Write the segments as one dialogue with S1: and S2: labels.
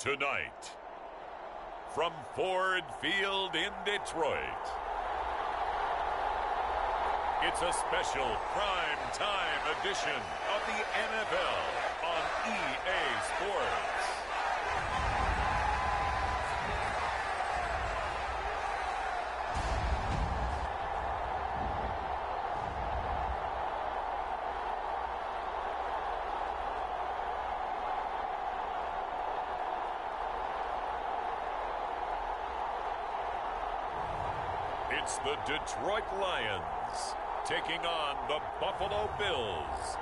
S1: Tonight, from Ford Field in Detroit, it's a special prime time edition of the NFL on EA Sports. It's the Detroit Lions taking on the Buffalo Bills.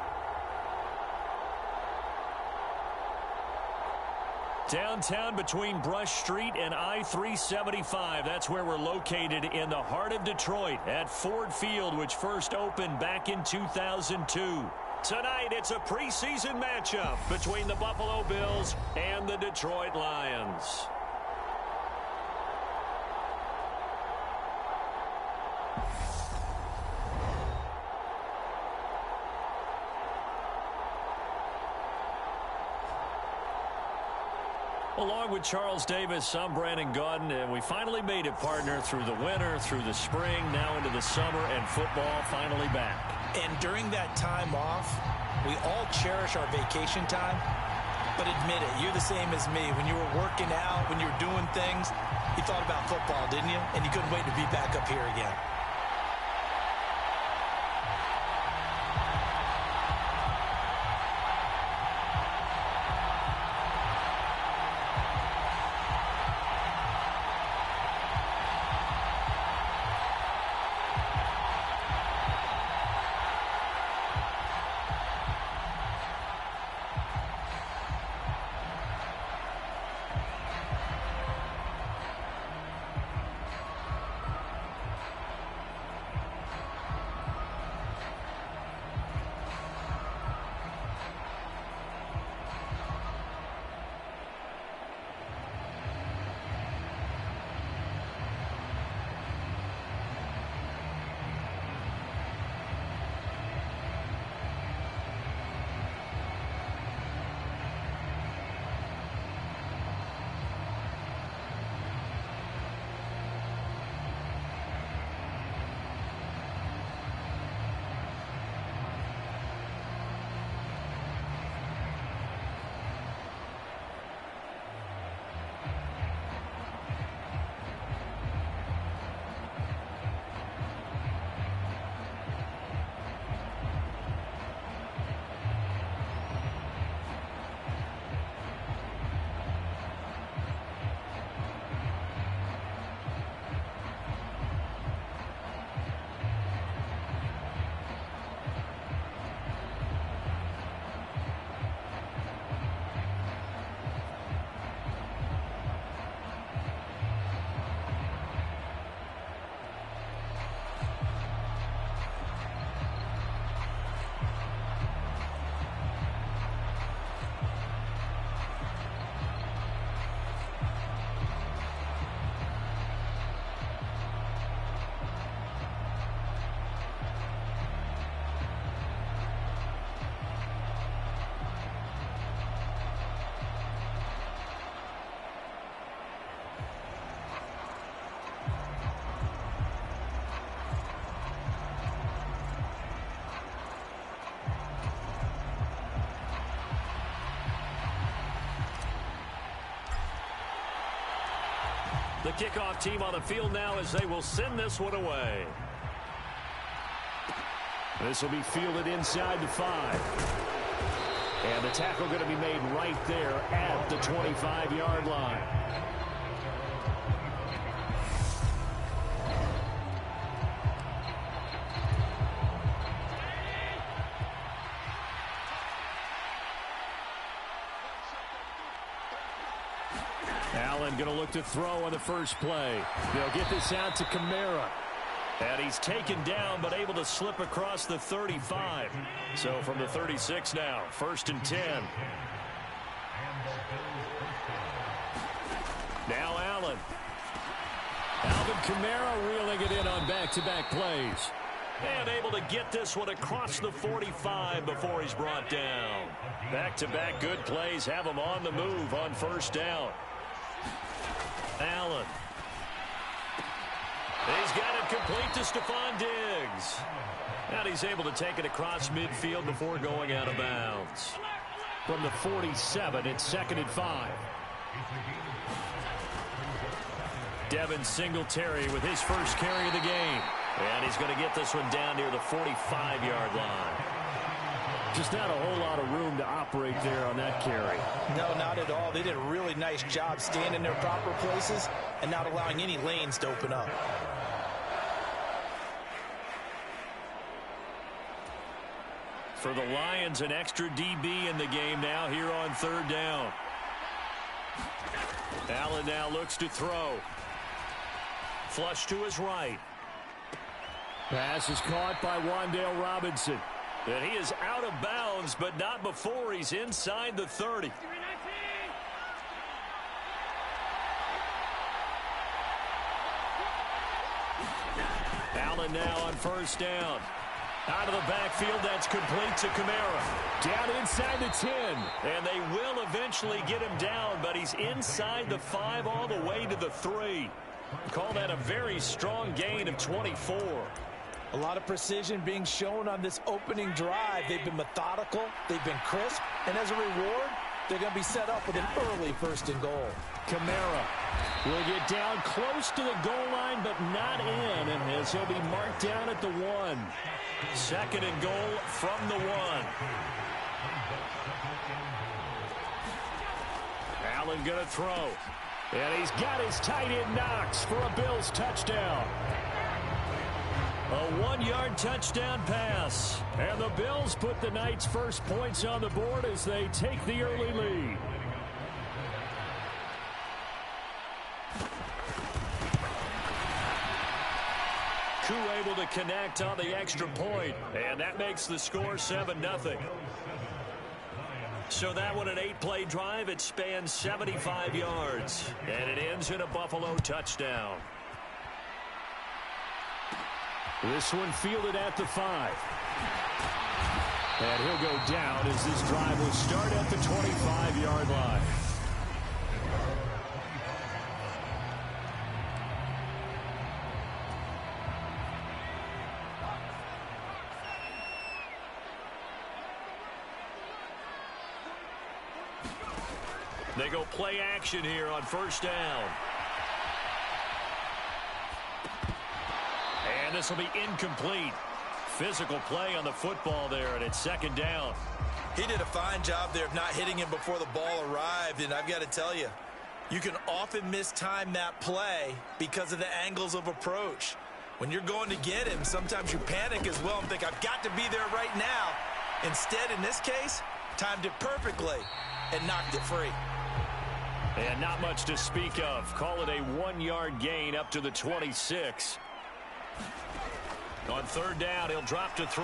S2: Downtown between Brush Street and I-375. That's where we're located in the heart of Detroit at Ford Field, which first opened back in 2002. Tonight, it's a preseason matchup between the Buffalo Bills and the Detroit Lions. Along with Charles Davis, I'm Brandon Gaudin, and we finally made it, partner, through the winter, through the spring, now into the summer, and football finally back.
S3: And during that time off, we all cherish our vacation time, but admit it, you're the same as me. When you were working out, when you were doing things, you thought about football, didn't you? And you couldn't wait to be back up here again.
S2: The kickoff team on the field now as they will send this one away. This will be fielded inside the 5. And the tackle going to be made right there at the 25-yard line. Allen going to look to throw on the first play. They'll get this out to Kamara. And he's taken down but able to slip across the 35. So from the 36 now, 1st and 10. Now Allen. Alvin Kamara reeling it in on back-to-back plays. And able to get this one across the 45 before he's brought down. Back-to-back good plays have him on the move on first down. Allen. He's got it complete to Stephon Diggs. And he's able to take it across midfield before going out of bounds. From the 47, it's 2nd and 5. Devin Singletary with his first carry of the game. And he's going to get this one down near the 45-yard line. Just not a whole lot of room to operate there on that carry.
S3: No, not at all. They did a really nice job staying in their proper places and not allowing any lanes to open up.
S2: For the Lions, an extra DB in the game now here on 3rd down. Allen now looks to throw. Flush to his right. Pass is caught by Wan'Dale Robinson. And he is out of bounds, but not before he's inside the 30. Allen now on first down. Out of the backfield, that's complete to Kamara. Down inside the 10. And they will eventually get him down, but he's inside the 5 all the way to the 3. Call that a very strong gain of 24.
S3: A lot of precision being shown on this opening drive. They've been methodical. They've been crisp. And as a reward, they're going to be set up with an early 1st and goal.
S2: Kamara will get down close to the goal line, but not in. And as he'll be marked down at the 1. 2nd and goal from the 1. Allen going to throw. And he's got his tight end Knox for a Bills touchdown. A 1-yard touchdown pass. And the Bills put the Knights' first points on the board as they take the early lead. Koo able to connect on the extra point. And that makes the score 7-0. So that one, an 8-play drive. It spans 75 yards. And it ends in a Buffalo touchdown. This one fielded at the 5. And he'll go down as this drive will start at the 25-yard line. They go play action here on first down. And this will be incomplete. Physical play on the football there, and it's 2nd down.
S3: He did a fine job there of not hitting him before the ball arrived, and I've got to tell you, you can often mistime that play because of the angles of approach. When you're going to get him, sometimes you panic as well and think, I've got to be there right now. Instead, in this case, timed it perfectly and knocked it free.
S2: And not much to speak of. Call it a 1-yard gain up to the 26. On 3rd down, he'll drop to throw.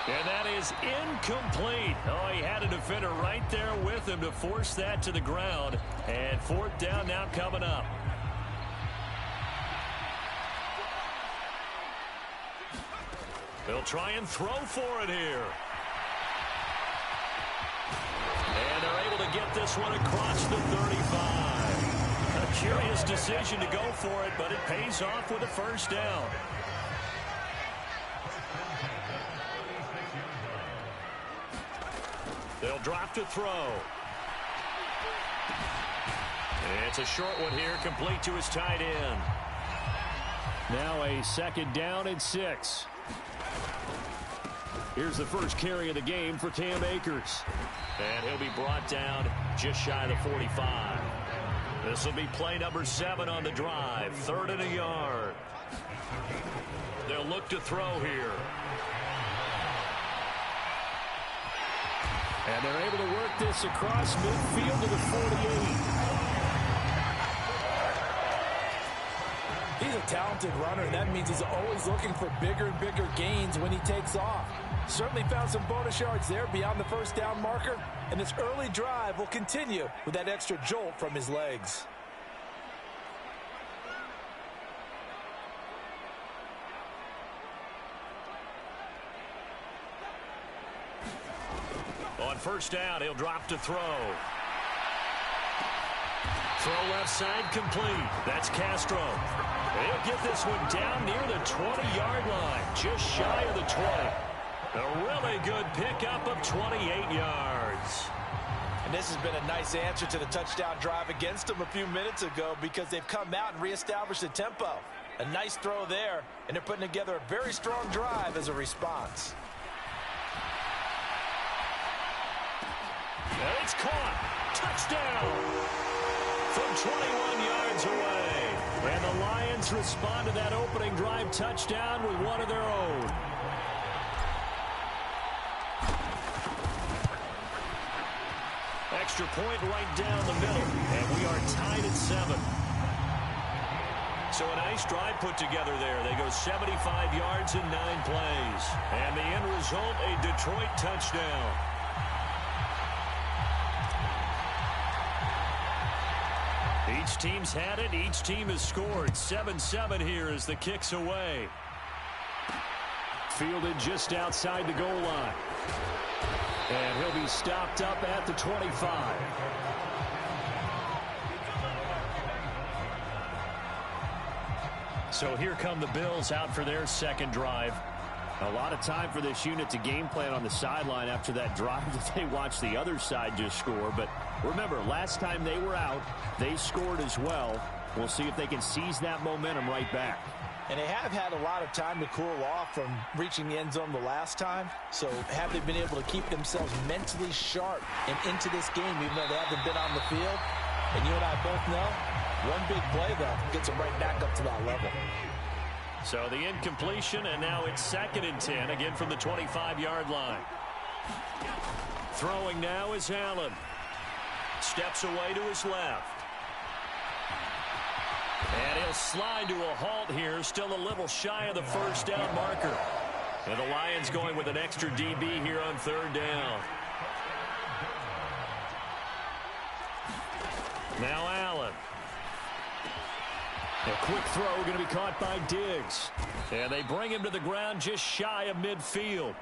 S2: And that is incomplete. Oh, he had a defender right there with him to force that to the ground. And 4th down now coming up. They'll try and throw for it here. And they're able to get this one across the 35. A curious decision to go for it, but it pays off with a 1st down. They'll drop to throw. It's a short one here, complete to his tight end. Now a 2nd down and 6. Here's the first carry of the game for Cam Akers. And he'll be brought down just shy of the 45. This will be play number 7 on the drive. 3rd and a yard. They'll look to throw here. And they're able to work this across midfield to the 48.
S3: He's a talented runner, and that means he's always looking for bigger and bigger gains when he takes off. Certainly found some bonus yards there beyond the 1st down marker, and this early drive will continue with that extra jolt from his legs.
S2: first down. He'll drop to throw. Throw left side complete. That's Castro. He'll get this one down near the 20-yard line, just shy of the 20. A really good pickup of 28 yards.
S3: And this has been a nice answer to the touchdown drive against them a few minutes ago because they've come out and reestablished the tempo. A nice throw there, and they're putting together a very strong drive as a response.
S2: And it's caught. Touchdown from 21 yards away. And the Lions respond to that opening drive touchdown with one of their own. Extra point right down the middle, and we are tied at 7. So a nice drive put together there. They go 75 yards in 9 plays. And the end result, a Detroit touchdown. Each team's had it. Each team has scored. 7-7 here as the kick's away. Fielded just outside the goal line. And he'll be stopped up at the 25. So here come the Bills out for their second drive. A lot of time for this unit to game plan on the sideline after that drive that they watched the other side just score. But remember, last time they were out, they scored as well. We'll see if they can seize that momentum right back.
S3: And they have had a lot of time to cool off from reaching the end zone the last time. So have they been able to keep themselves mentally sharp and into this game, even though they haven't been on the field? And you and I both know, one big play, though, gets them right back up to that level.
S2: So the incompletion, and now it's 2nd and 10, again from the 25-yard line. Throwing now is Allen. Steps away to his left. And he'll slide to a halt here, still a little shy of the first down marker. And the Lions going with an extra DB here on 3rd down. Now Allen. A quick throw going to be caught by Diggs. And they bring him to the ground just shy of midfield.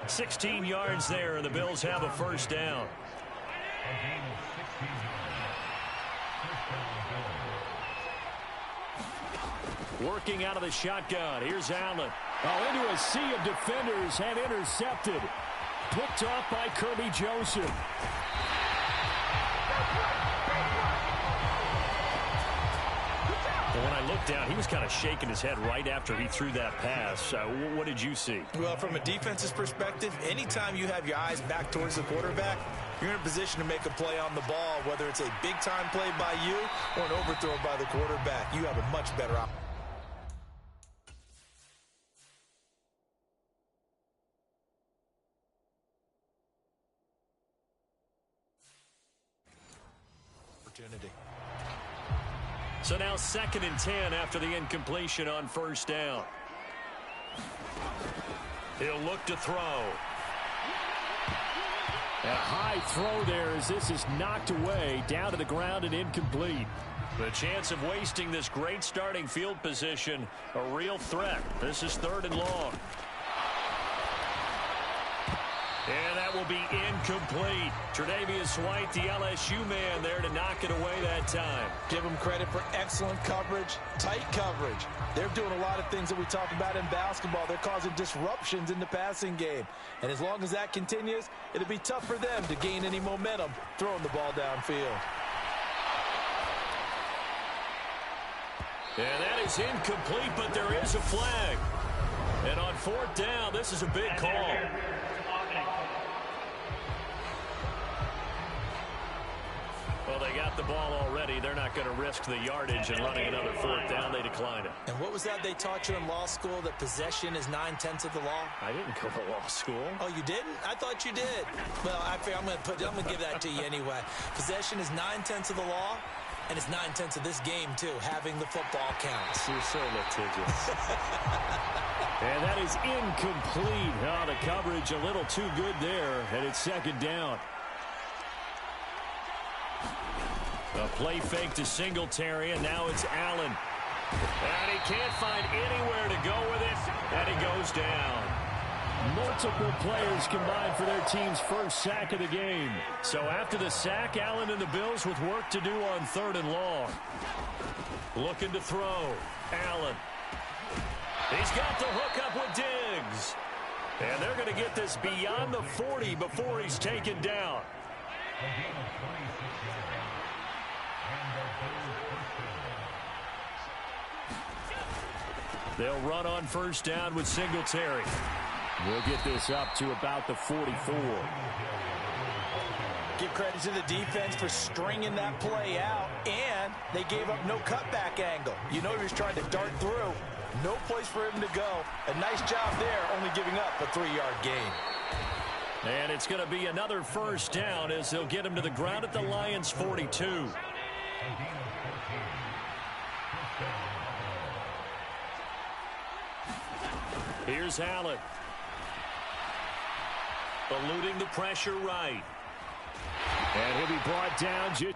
S2: 16 yards there, and the Bills have a first down. Working out of the shotgun. Here's Allen. Oh, into a sea of defenders and intercepted. Picked off by Kirby Joseph. Well, when I looked down, he was kind of shaking his head right after he threw that pass. What did you see?
S3: Well, from a defense's perspective, anytime you have your eyes back towards the quarterback, you're in a position to make a play on the ball, whether it's a big-time play by you or an overthrow by the quarterback. You have a much better opportunity.
S2: So now 2nd and 10 after the incompletion on first down. He'll look to throw. A high throw there as this is knocked away, down to the ground and incomplete. The chance of wasting this great starting field position, a real threat. This is 3rd and long. And that will be incomplete. Tre'Davious White, the LSU man, there to knock it away that time.
S3: Give them credit for excellent coverage, tight coverage. They're doing a lot of things that we talk about in basketball. They're causing disruptions in the passing game. And as long as that continues, it'll be tough for them to gain any momentum throwing the ball downfield.
S2: And that is incomplete, but there is a flag. And on 4th down, this is a big call. Well, they got the ball already. They're not going to risk the yardage and running another 4th down. They decline it.
S3: And what was that they taught you in law school, that possession is 9/10 of the law?
S2: I didn't go to law school.
S3: Oh, you didn't? I thought you did. Well, I'm going to give that to you anyway. Possession is 9/10 of the law, and it's 9/10 of this game, too. Having the football counts.
S2: You're so litigious. And that is incomplete. Oh, the coverage a little too good there, and it's 2nd down. A play fake to Singletary, and now it's Allen. And he can't find anywhere to go with it, and he goes down. Multiple players combined for their team's first sack of the game. So after the sack, Allen and the Bills with work to do on 3rd and long. Looking to throw. Allen. He's got the hook up with Diggs. And they're going to get this beyond the 40 before he's taken down. They'll run on 1st down with Singletary. We'll get this up to about the 44.
S3: Give credit to the defense for stringing that play out, and they gave up no cutback angle. You know he was trying to dart through. No place for him to go. A nice job there, only giving up a 3-yard gain.
S2: And it's going to be another 1st down as they'll get him to the ground at the Lions' 42. Here's Allen. Eluding the pressure right. And he'll be brought down just...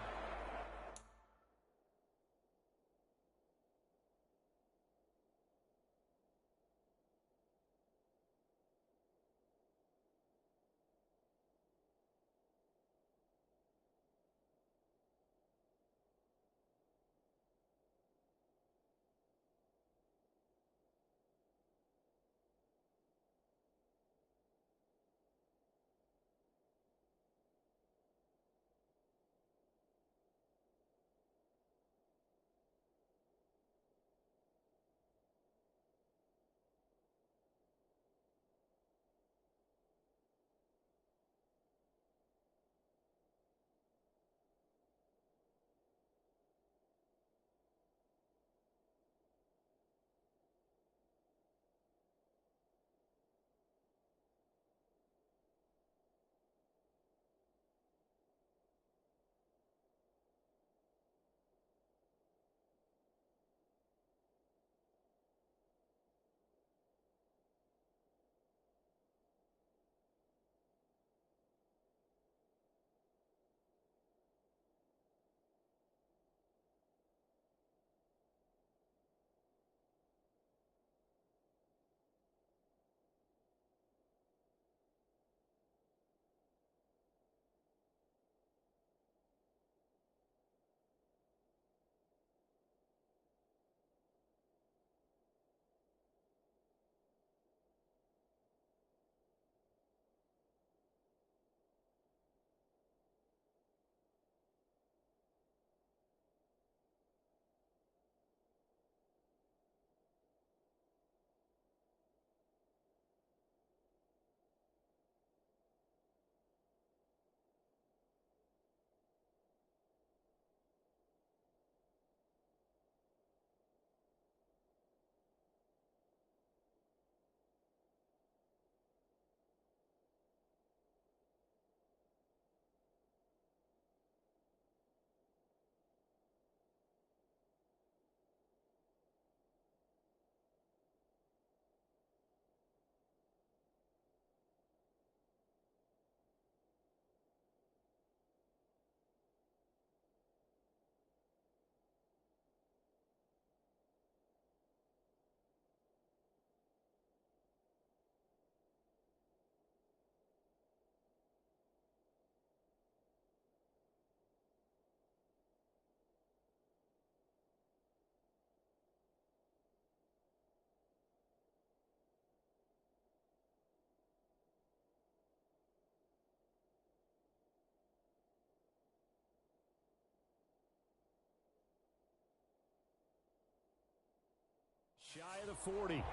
S2: Shy of the 40.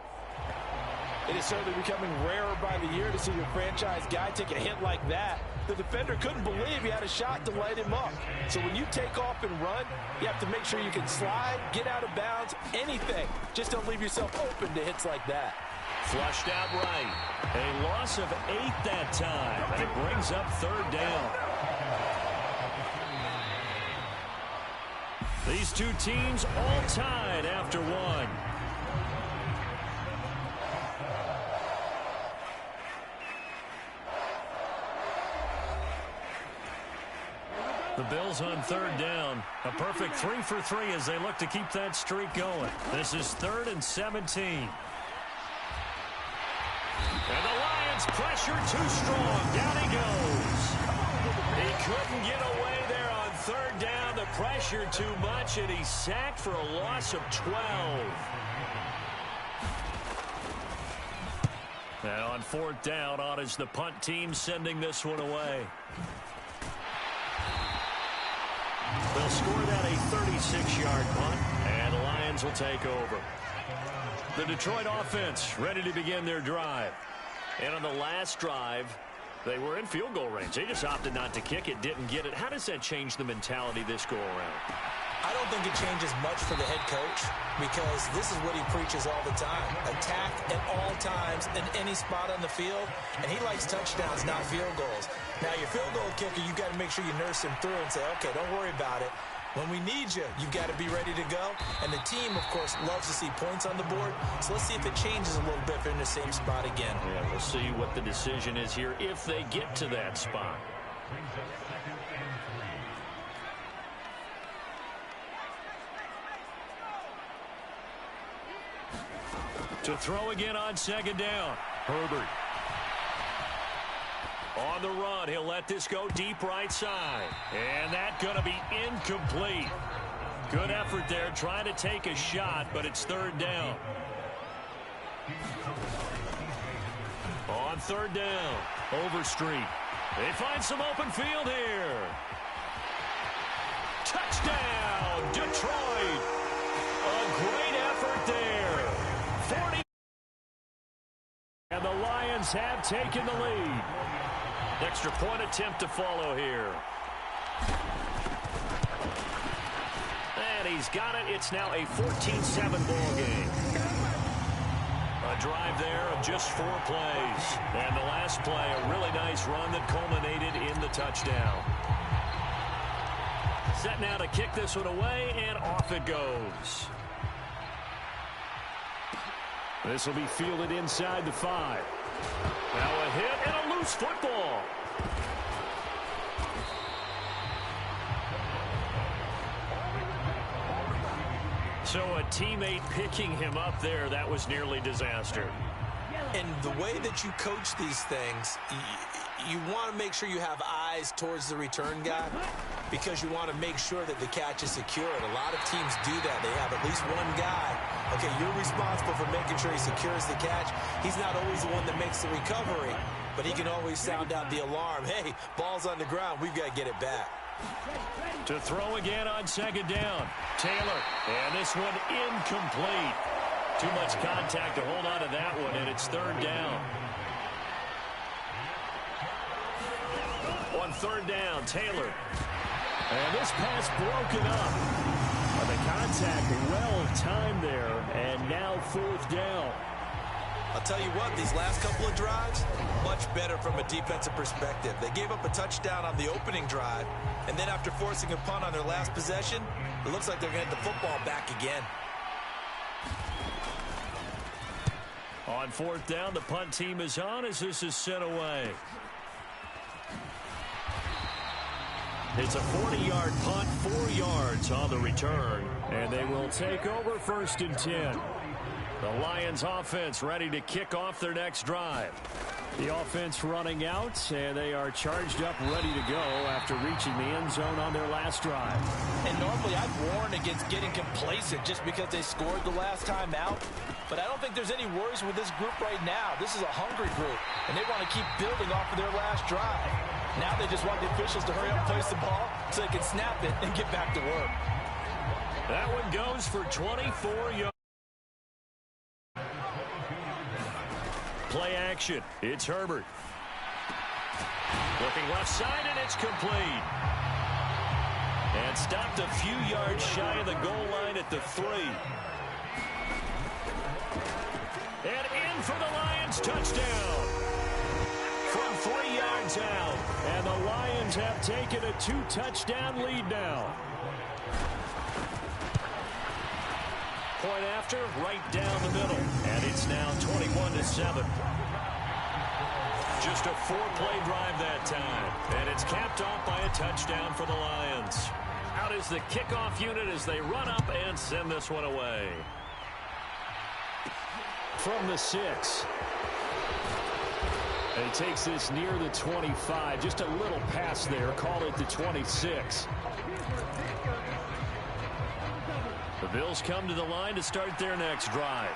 S3: It is certainly becoming rarer by the year to see your franchise guy take a hit like that. The defender couldn't believe he had a shot to light him up. So when you take off and run, you have to make sure you can slide, get out of bounds, anything. Just don't leave yourself open to hits like that.
S2: Flushed out right. A loss of 8 that time, and it brings up 3rd down. These two teams all tied after 1. The Bills on 3rd down. A perfect 3 for 3 as they look to keep that streak going. This is 3rd and 17. And the Lions Defense pressure too strong. Down he goes. He couldn't get away there on third down. The pressure too much, and he's sacked for a loss of 12. And on fourth down, on is the punt team sending this one away. They'll score that a 36-yard punt, and the Lions will take over. The Detroit offense ready to begin their drive. And on the last drive, they were in field goal range. They just opted not to kick it, didn't get it. How does that change the mentality this go-around?
S3: I don't think it changes much for the head coach because this is what he preaches all the time. Attack at all times in any spot on the field, and he likes touchdowns, not field goals. Now, your field goal kicker, you've got to make sure you nurse him through and say, okay, don't worry about it. When we need you, you've got to be ready to go. And the team, of course, loves to see points on the board. So let's see if it changes a little bit if they're in the same spot again.
S2: Yeah, we'll see what the decision is here if they get to that spot. To throw again on second down. Herbert. On the run, he'll let this go deep right side. And that's going to be incomplete. Good effort there, trying to take a shot, but it's third down. On third down, Overstreet. They find some open field here. Touchdown, Detroit. A great effort there. 40. And the Lions have taken the lead. Extra point attempt to follow here. And he's got it. It's now a 14-7 ball game. A drive there of just 4 plays. And the last play, a really nice run that culminated in the touchdown. Set now to kick this one away, and off it goes. This will be fielded inside the 5. Now a hit and a loose football. So a teammate picking him up there, that was nearly disaster.
S3: And the way that you coach these things, you want to make sure you have eyes towards the return guy because you want to make sure that the catch is secured. A lot of teams do that. They have at least one guy. Okay, you're responsible for making sure he secures the catch. He's not always the one that makes the recovery, but he can always sound out the alarm. Hey, ball's on the ground. We've got to get it back.
S2: To throw again on second down. Taylor. And this one incomplete. Too much contact to hold on to that one, and it's third down. On third down, Taylor. And this pass broken up. The contact well timed there, and now fourth down.
S3: I'll tell you what, these last couple of drives, much better from a defensive perspective. They gave up a touchdown on the opening drive, and then after forcing a punt on their last possession, it looks like they're going to get the football back again.
S2: On fourth down, the punt team is on as this is sent away. It's a 40-yard punt, 4 yards on the return, and they will take over first and 10. The Lions offense ready to kick off their next drive. The offense running out, and they are charged up, ready to go after reaching the end zone on their last drive.
S3: And normally I'd warn against getting complacent just because they scored the last time out. But I don't think there's any worries with this group right now. This is a hungry group, and they want to keep building off of their last drive. Now they just want the officials to hurry up and place the ball so they can snap it and get back to work.
S2: That one goes for 24 yards. Play action. It's Herbert. Looking left side, and it's complete. And stopped a few yards shy of the goal line at the 3. And in for the Lions touchdown. From 3 yards out. And the Lions have taken a 2-touchdown lead now. Point after, right down the middle. And it's now 21-7. Just a 4-play drive that time. And it's capped off by a touchdown for the Lions. Out is the kickoff unit as they run up and send this one away. From the 6. And he takes this near the 25. Just a little pass there. Call it the 26. The Bills come to the line to start their next drive.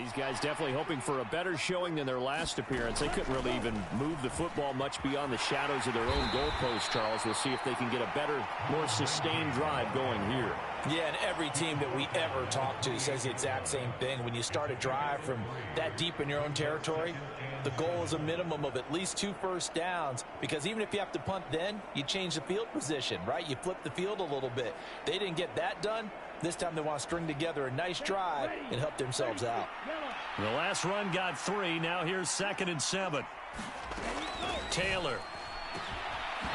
S2: These guys definitely hoping for a better showing than their last appearance. They couldn't really even move the football much beyond the shadows of their own goalpost, Charles. We'll see if they can get a better, more sustained drive going here.
S3: Yeah, and every team that we ever talk to says the exact same thing. When you start a drive from that deep in your own territory, the goal is a minimum of at least 2 first downs, because even if you have to punt then, you change the field position, right? You flip the field a little bit. They didn't get that done. This time they want to string together a nice drive and help themselves out.
S2: The last run got 3. Now here's 2nd and 7. Taylor.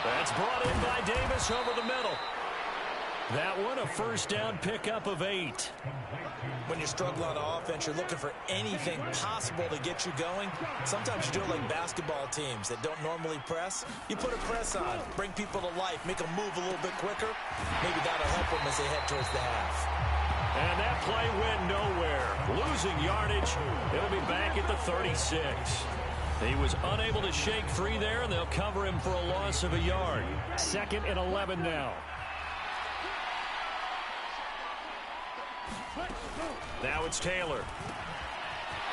S2: That's brought in by Davis over the middle. That one a first down pickup of 8.
S3: When you struggle on offense, you're looking for anything possible to get you going. Sometimes you do it like basketball teams that don't normally press. You put a press on, bring people to life, make them move a little bit quicker. Maybe that'll help them as they head towards the half.
S2: And that play went nowhere. Losing yardage. It'll be back at the 36. He was unable to shake free there, and they'll cover him for a loss of a yard. 2nd and 11 now. Now it's Taylor.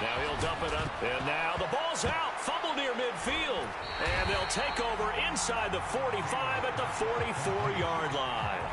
S2: Now he'll dump it up. And now the ball's out. Fumble near midfield. And they'll take over inside the 45 at the 44-yard line.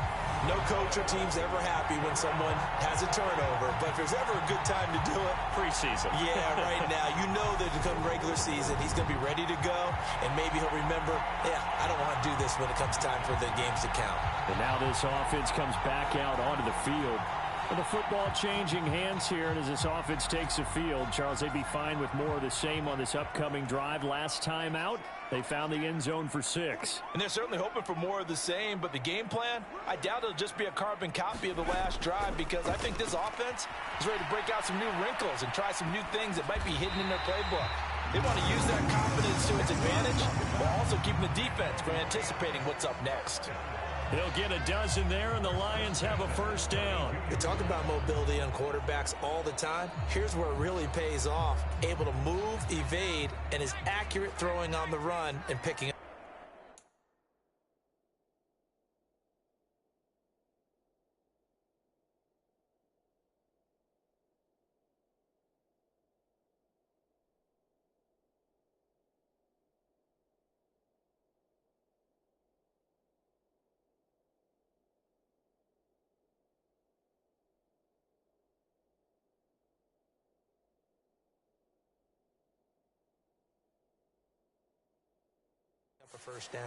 S3: No coach or team's ever happy when someone has a turnover. But if there's ever a good time to do it,
S2: preseason.
S3: Yeah, right now. You know that come regular season, he's going to be ready to go. And maybe he'll remember, yeah, I don't want to do this when it comes time for the games to count.
S2: And now this offense comes back out onto the field. With the football changing hands here, and as this offense takes the field, Charles, they'd be fine with more of the same on this upcoming drive. Last time out, they found the end zone for 6.
S3: And they're certainly hoping for more of the same, but the game plan, I doubt it'll just be a carbon copy of the last drive, because I think this offense is ready to break out some new wrinkles and try some new things that might be hidden in their playbook. They want to use that confidence to its advantage, while also keeping the defense from anticipating what's up next.
S2: They'll get a dozen there, and the Lions have a first down.
S3: They talk about mobility on quarterbacks all the time. Here's where it really pays off. Able to move, evade, and is accurate throwing on the run and picking up. A first down.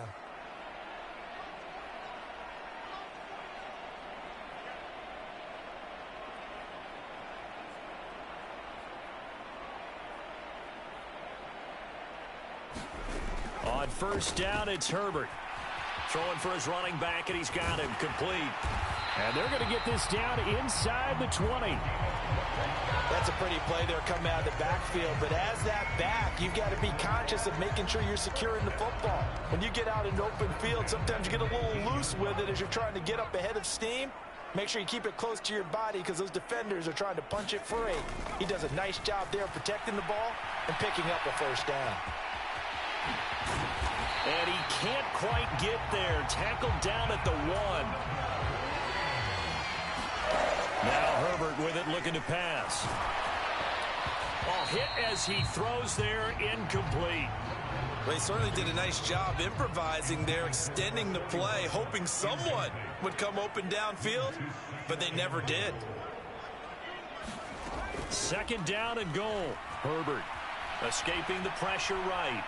S2: On first down, it's Herbert. Throwing for his running back, and he's got him complete. And they're going to get this down inside the 20.
S3: That's a pretty play there coming out of the backfield, but as that back, you've got to be conscious of making sure you're securing the football. When you get out in open field, sometimes you get a little loose with it as you're trying to get up ahead of steam. Make sure you keep it close to your body, because those defenders are trying to punch it free. He does a nice job there protecting the ball and picking up a first down.
S2: And he can't quite get there. Tackled down at the 1. Now Herbert with it, looking to pass. Oh, hit as he throws there, incomplete.
S3: Well, he certainly did a nice job improvising there, extending the play, hoping someone would come open downfield, but they never did.
S2: 2nd down and goal. Herbert escaping the pressure right.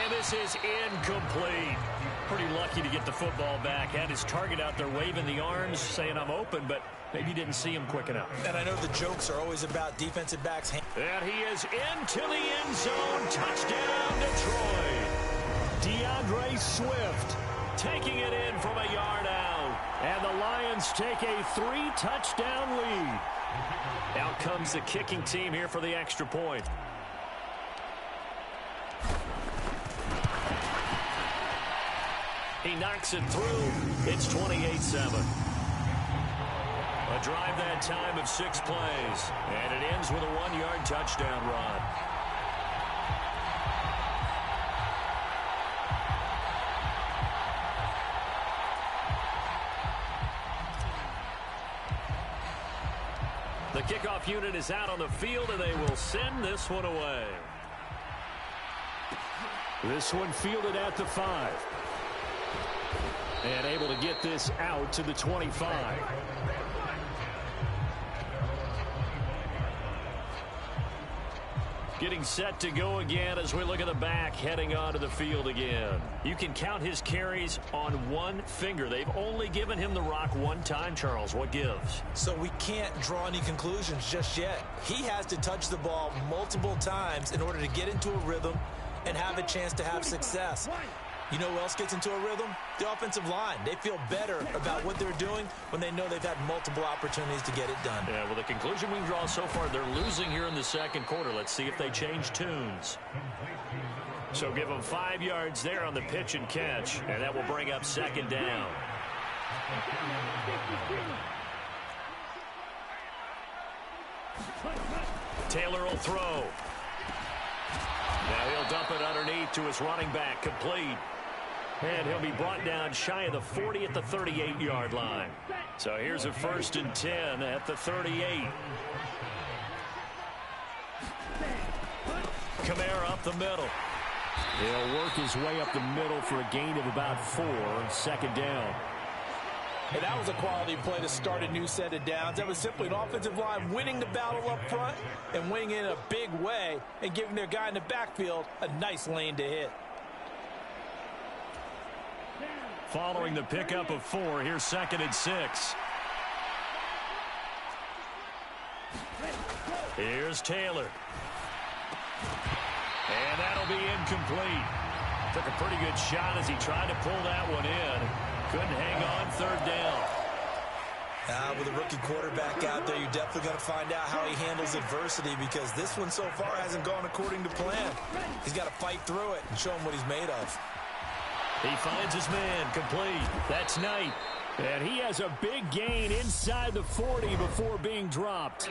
S2: And this is incomplete. Pretty lucky to get the football back. Had his target out there waving the arms, saying I'm open, but maybe didn't see him quick enough.
S3: And I know the jokes are always about defensive backs.
S2: And he is into the end zone. Touchdown, Detroit. DeAndre Swift taking it in from a yard out. And the Lions take a 3-touchdown lead. Out comes the kicking team here for the extra point. He knocks it through. It's 28-7. A drive that time of 6 plays. And it ends with a 1-yard touchdown run. The kickoff unit is out on the field, and they will send this one away. This one fielded at the 5. And able to get this out to the 25. Getting set to go again as we look at the back heading onto the field again. You can count his carries on one finger. They've only given him the rock one time, Charles. What gives?
S3: So we can't draw any conclusions just yet. He has to touch the ball multiple times in order to get into a rhythm and have a chance to have success. You know who else gets into a rhythm? The offensive line. They feel better about what they're doing when they know they've had multiple opportunities to get it done.
S2: Yeah, well, the conclusion we can draw so far, they're losing here in the second quarter. Let's see if they change tunes. So give them 5 yards there on the pitch and catch, and that will bring up second down. Taylor will throw. Now he'll dump it underneath to his running back, complete. And he'll be brought down shy of the 40 at the 38-yard line. So here's a 1st and 10 at the 38. Kamara up the middle. He'll work his way up the middle for a gain of about 4. Second down.
S3: And that was a quality play to start a new set of downs. That was simply an offensive line winning the battle up front and winning in a big way and giving their guy in the backfield a nice lane to hit.
S2: Following the pickup of 4, here's 2nd and 6. Here's Taylor. And that'll be incomplete. Took a pretty good shot as he tried to pull that one in. Couldn't hang on, 3rd down.
S3: With a rookie quarterback out there, you're definitely going to find out how he handles adversity because this one so far hasn't gone according to plan. He's got to fight through it and show him what he's made of.
S2: He finds his man, complete. That's Knight. And he has a big gain inside the 40 before being dropped.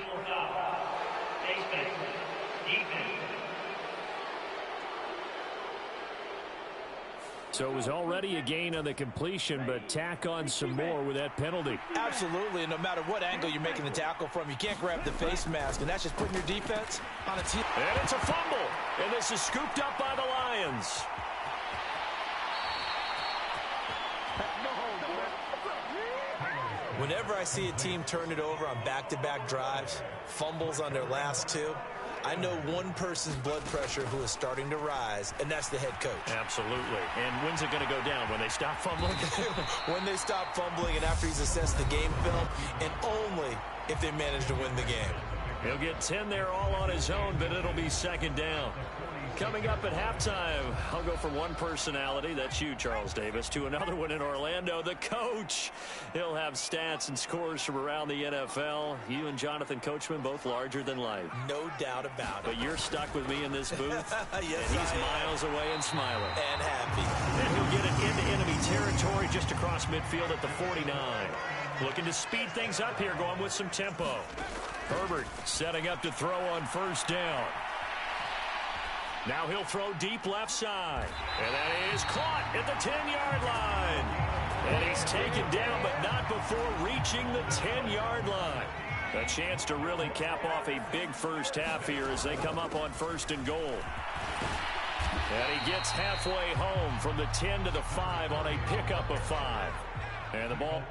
S2: So it was already a gain on the completion, but tack on some more with that penalty.
S3: Absolutely, and no matter what angle you're making the tackle from, you can't grab the face mask, and that's just putting your defense on its heel.
S2: And it's a fumble, and this is scooped up by the Lions.
S3: Whenever I see a team turn it over on back-to-back drives, fumbles on their last 2, I know one person's blood pressure who is starting to rise, and that's the head coach.
S2: Absolutely. And when's it going to go down? When they stop fumbling?
S3: When they stop fumbling and after he's assessed the game film, and only if they manage to win the game.
S2: He'll get 10 there all on his own, but it'll be 2nd down. Coming up at halftime, I'll go from one personality, that's you, Charles Davis, to another one in Orlando, the coach. He'll have stats and scores from around the NFL. You and Jonathan Coachman, both larger than life.
S3: No doubt about it.
S2: But you're stuck with me in this booth.
S3: Yes,
S2: and he's miles away and smiling.
S3: And happy.
S2: And he'll get it into enemy territory just across midfield at the 49. Looking to speed things up here, going with some tempo. Herbert setting up to throw on 1st down. Now he'll throw deep left side. And that is caught at the 10-yard line. And he's taken down, but not before reaching the 10-yard line. A chance to really cap off a big first half here as they come up on 1st and goal. And he gets halfway home from the 10 to the 5 on a pickup of 5. And the ball...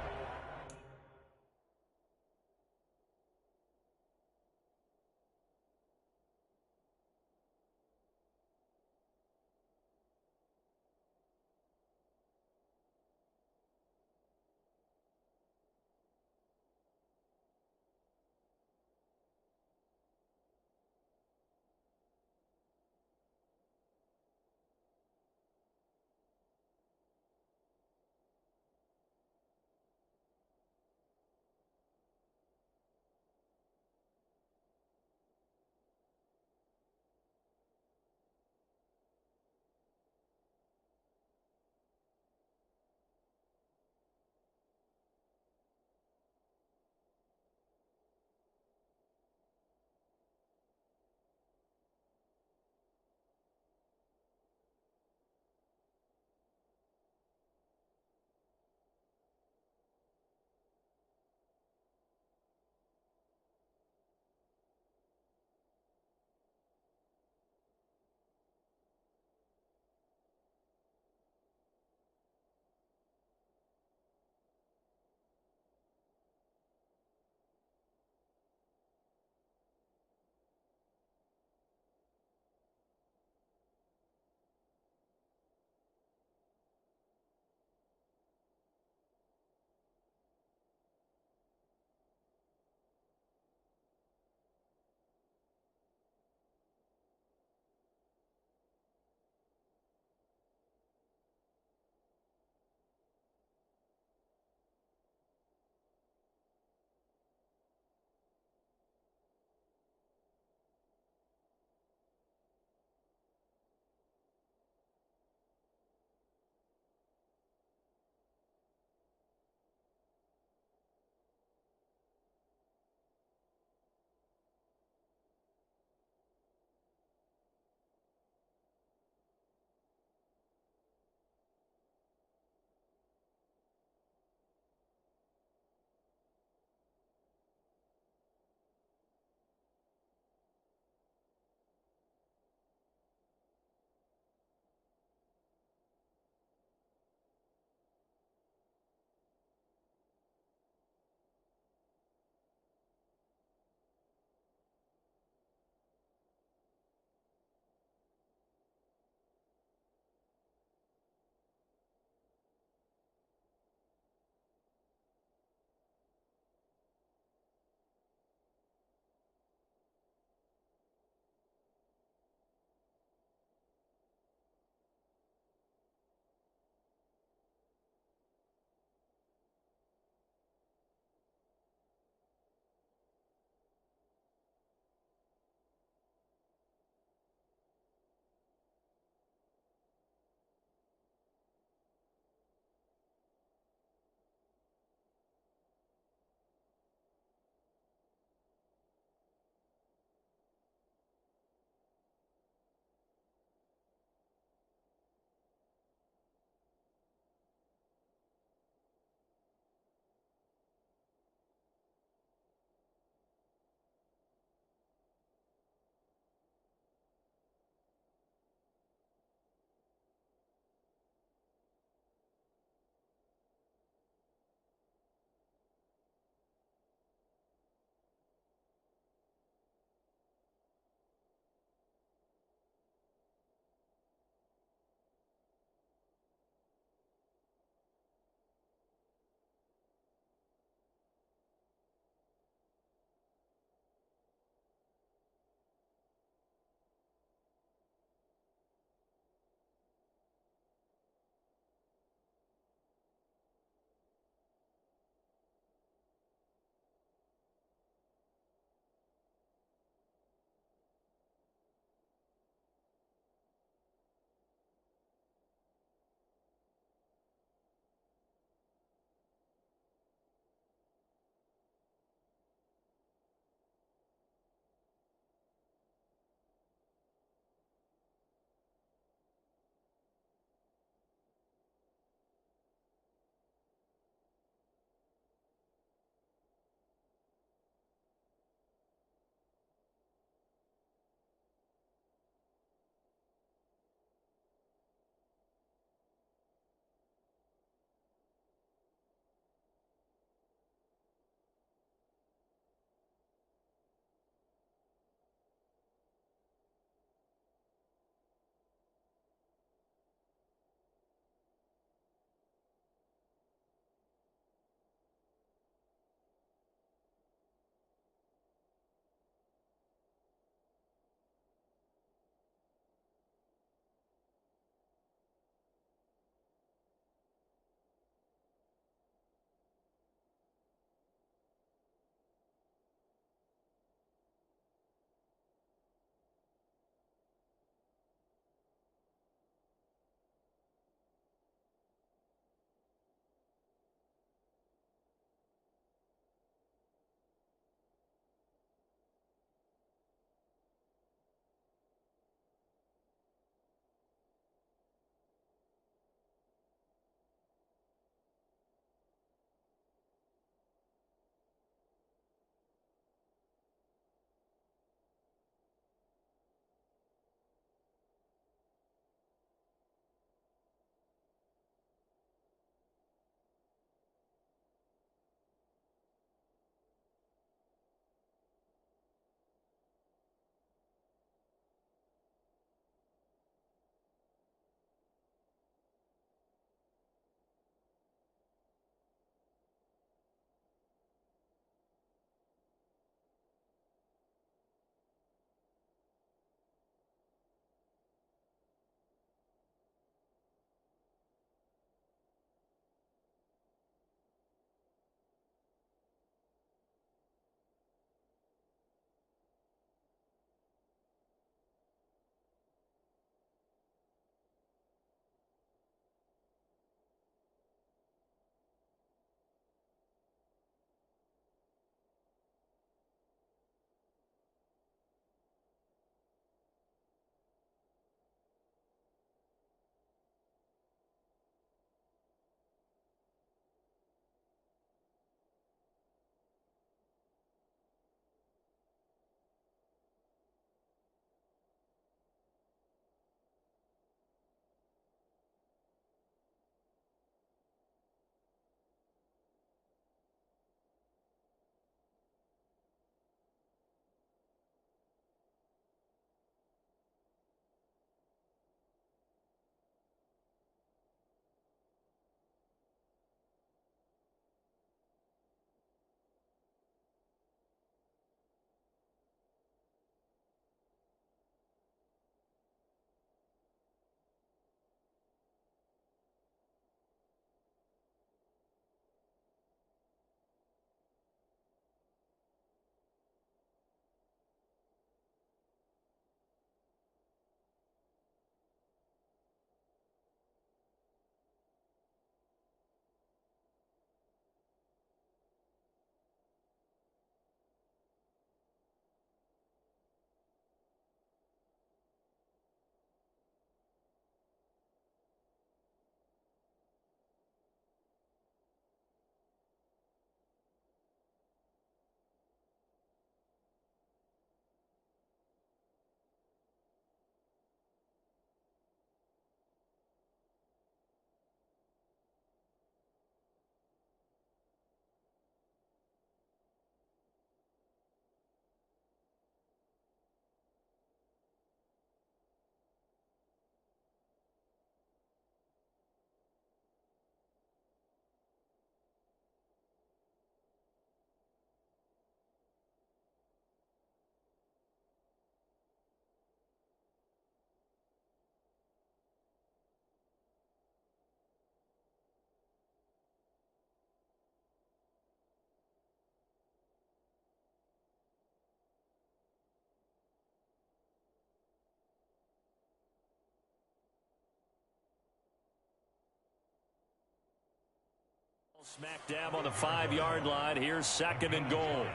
S2: Smack dab on the 5-yard line. Here's 2nd and goal.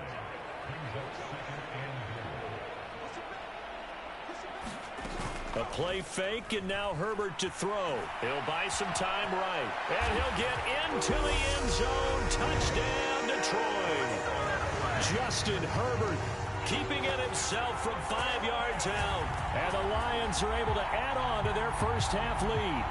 S2: A play fake, and now Herbert to throw. He'll buy some time right. And he'll get into the end zone. Touchdown, Detroit. Justin Herbert keeping it himself from 5 yards out. And the Lions are able to add on to their first-half lead.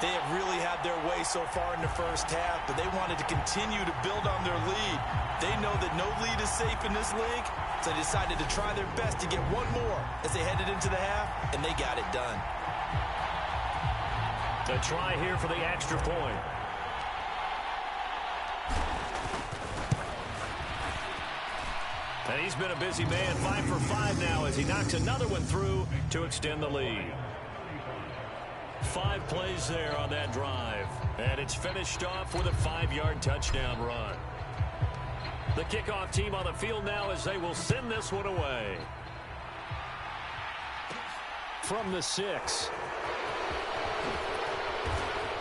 S3: They have really had their way so far in the first half, but they wanted to continue to build on their lead. They know that no lead is safe in this league, so they decided to try their best to get one more as they headed into the half, and they got it done.
S2: A try here for the extra point. And he's been a busy man, 5 for 5 now as he knocks another one through to extend the lead. 5 plays there on that drive. And it's finished off with a 5-yard touchdown run. The kickoff team on the field now as they will send this one away. From the 6.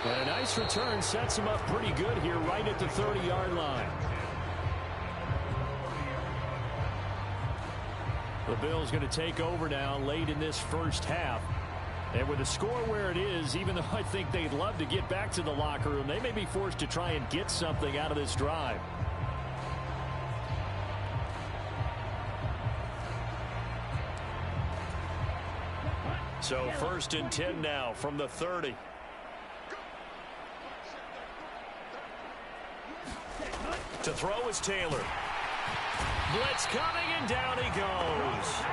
S2: And a nice return sets him up pretty good here right at the 30-yard line. The Bills going to take over now late in this first half. And with the score where it is, even though I think they'd love to get back to the locker room, they may be forced to try and get something out of this drive. So 1st and 10 now from the 30. To throw is Taylor. Blitz coming, and down he goes.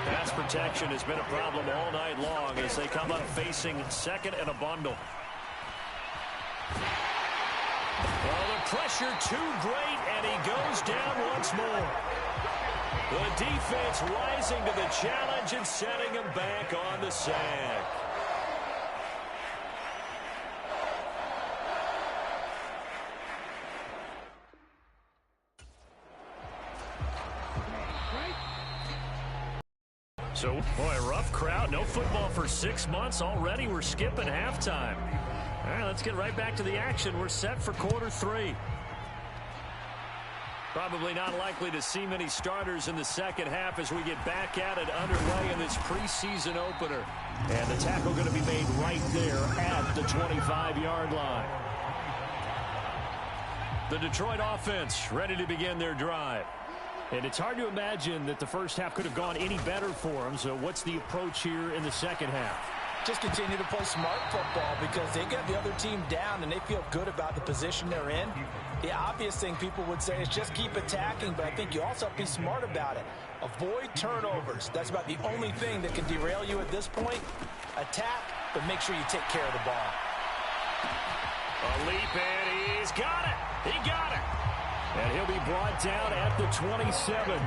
S2: Pass protection has been a problem all night long as they come up facing 2nd and a bundle. Well, the pressure too great, and he goes down once more. The defense rising to the challenge and setting him back on the sack. So, boy, rough crowd. No football for 6 months already. We're skipping halftime. All right, let's get right back to the action. We're set for quarter 3. Probably not likely to see many starters in the second half as we get back at it underway in this preseason opener. And the tackle going to be made right there at the 25-yard line. The Detroit offense ready to begin their drive. And it's hard to imagine that the first half could have gone any better for them. So what's the approach here in the second half?
S3: Just continue to play smart football because they got the other team down and they feel good about the position they're in. The obvious thing people would say is just keep attacking, but I think you also have to be smart about it. Avoid turnovers. That's about the only thing that can derail you at this point. Attack, but make sure you take care of the ball.
S2: A leap, and he's got it. He got it. And he'll be brought down at the 27.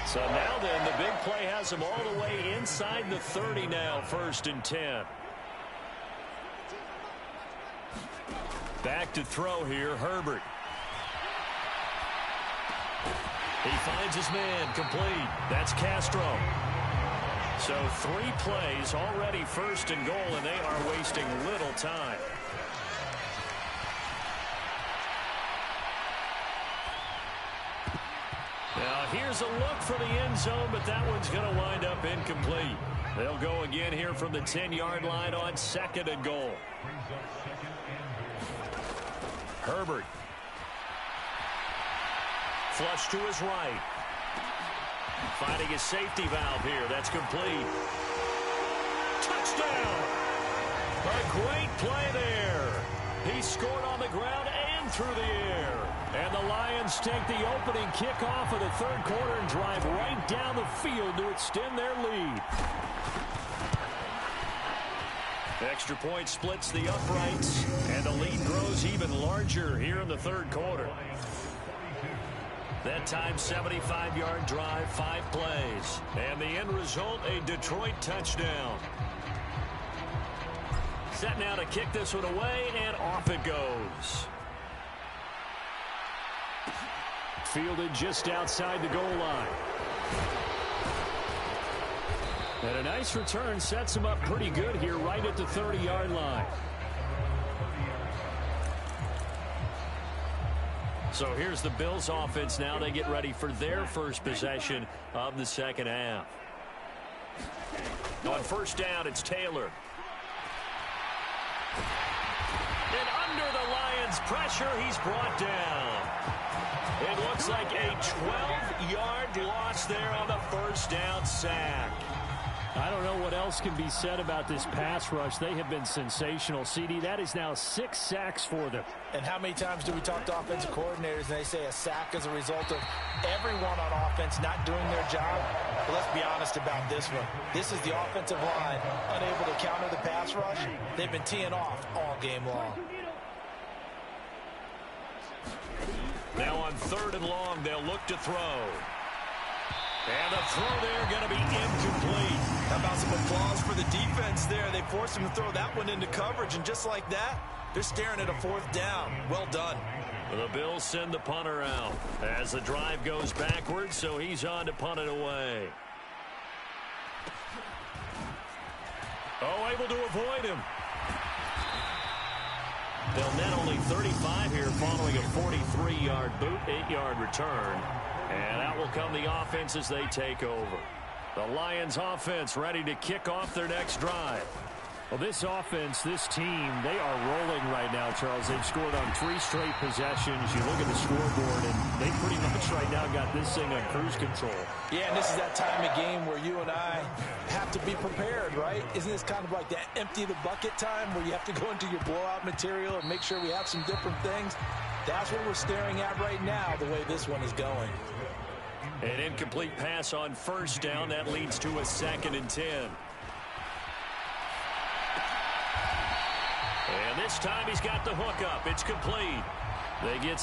S2: So now then, the big play has him all the way inside the 30 now, 1st and 10. Back to throw here, Herbert. He finds his man, complete. That's Castro. So 3 plays already 1st and goal, and they are wasting little time. Now here's a look for the end zone, but that one's going to wind up incomplete. They'll go again here from the 10-yard line on 2nd and goal. Herbert. Flush to his right. Finding his safety valve here. That's complete. Touchdown! A great play there. He scored on the ground and through the air. And the Lions take the opening kickoff of the 3rd quarter and drive right down the field to extend their lead. Extra point splits the uprights, and the lead grows even larger here in the 3rd quarter. That time, 75-yard drive, 5 plays. And the end result, a Detroit touchdown. Set now to kick this one away, and off it goes. Fielded just outside the goal line. And a nice return sets him up pretty good here right at the 30-yard line. So here's the Bills offense now. They get ready for their first possession of the second half. On first down, it's Taylor. And under the Lions' pressure, he's brought down. It looks like a 12-yard loss there on the first down sack.
S4: I don't know what else can be said about this pass rush. They have been sensational. CD, that is now 6 sacks for them.
S3: And how many times do we talk to offensive coordinators and they say a sack is a result of everyone on offense not doing their job? But let's be honest about this one. This is the offensive line unable to counter the pass rush. They've been teeing off all game long.
S2: Now on 3rd and long, they'll look to throw. And the throw there going to be incomplete.
S3: How about some applause for the defense there? They forced him to throw that one into coverage, and just like that, they're staring at a 4th down. Well done.
S2: The Bills send the punter out as the drive goes backwards, so he's on to punt it away. Oh, able to avoid him. They'll net only 35 here following a 43-yard boot, 8-yard return. And out will come the offense as they take over. The Lions offense ready to kick off their next drive.
S4: Well, this offense, this team, they are rolling right now, Charles. They've scored on 3 straight possessions. You look at the scoreboard, and they pretty much right now got this thing on cruise control.
S3: Yeah, and this is that time of game where you and I have to be prepared, right? Isn't this kind of like that empty the bucket time where you have to go into your blowout material and make sure we have some different things? That's what we're staring at right now, the way this one is going.
S2: An incomplete pass on first down. That leads to a 2nd and 10. And this time he's got the hook up. It's complete. They get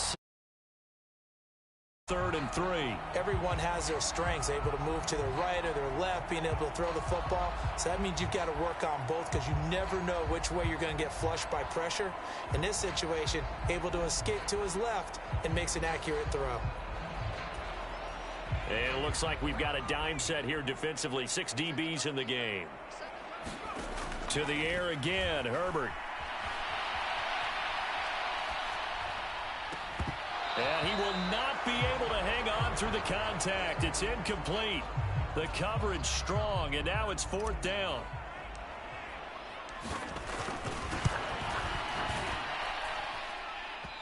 S2: 3rd and 3.
S3: Everyone has their strengths, able to move to their right or their left, being able to throw the football. So that means you've got to work on both because you never know which way you're going to get flushed by pressure. In this situation, able to escape to his left and makes an accurate throw.
S2: And it looks like we've got a dime set here defensively. 6 DBs in the game. To the air again, Herbert. And he will not be able to hang on through the contact. It's incomplete. The coverage strong, and now it's 4th down.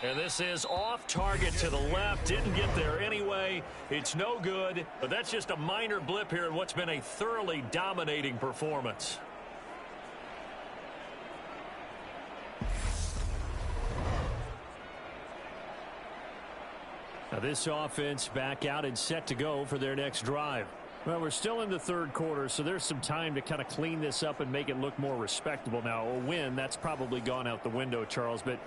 S2: And this is off target to the left. Didn't get there anyway. It's no good, but that's just a minor blip here in what's been a thoroughly dominating performance.
S4: Now this offense back out and set to go for their next drive. Well, we're still in the 3rd quarter, so there's some time to kind of clean this up and make it look more respectable. Now, a win, that's probably gone out the window, Charles, but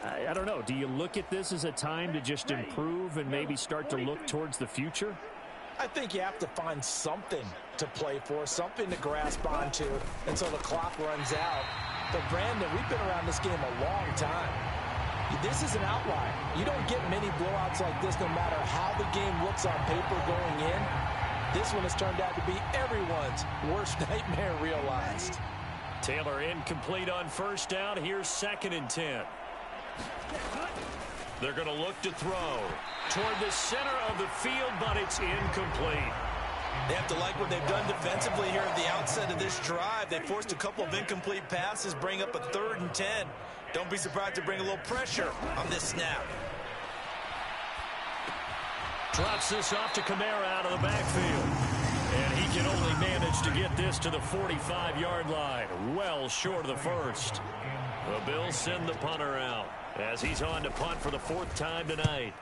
S4: I don't know. Do you look at this as a time to just improve and maybe start to look towards the future?
S3: I think you have to find something to play for, something to grasp onto until the clock runs out. But, Brandon, we've been around this game a long time. This is an outlier. You don't get many blowouts like this no matter how the game looks on paper going in. This one has turned out to be everyone's worst nightmare realized.
S2: Taylor incomplete on first down. Here's 2nd and 10. They're going to look to throw toward the center of the field, but it's incomplete.
S3: They have to like what they've done defensively here at the outset of this drive. They forced a couple of incomplete passes, bring up a 3rd and 10. Don't be surprised to bring a little pressure on this snap.
S2: Drops this off to Kamara out of the backfield. And he can only manage to get this to the 45-yard line. Well short of the first. The Bills send the punter out as he's on to punt for the 4th time tonight.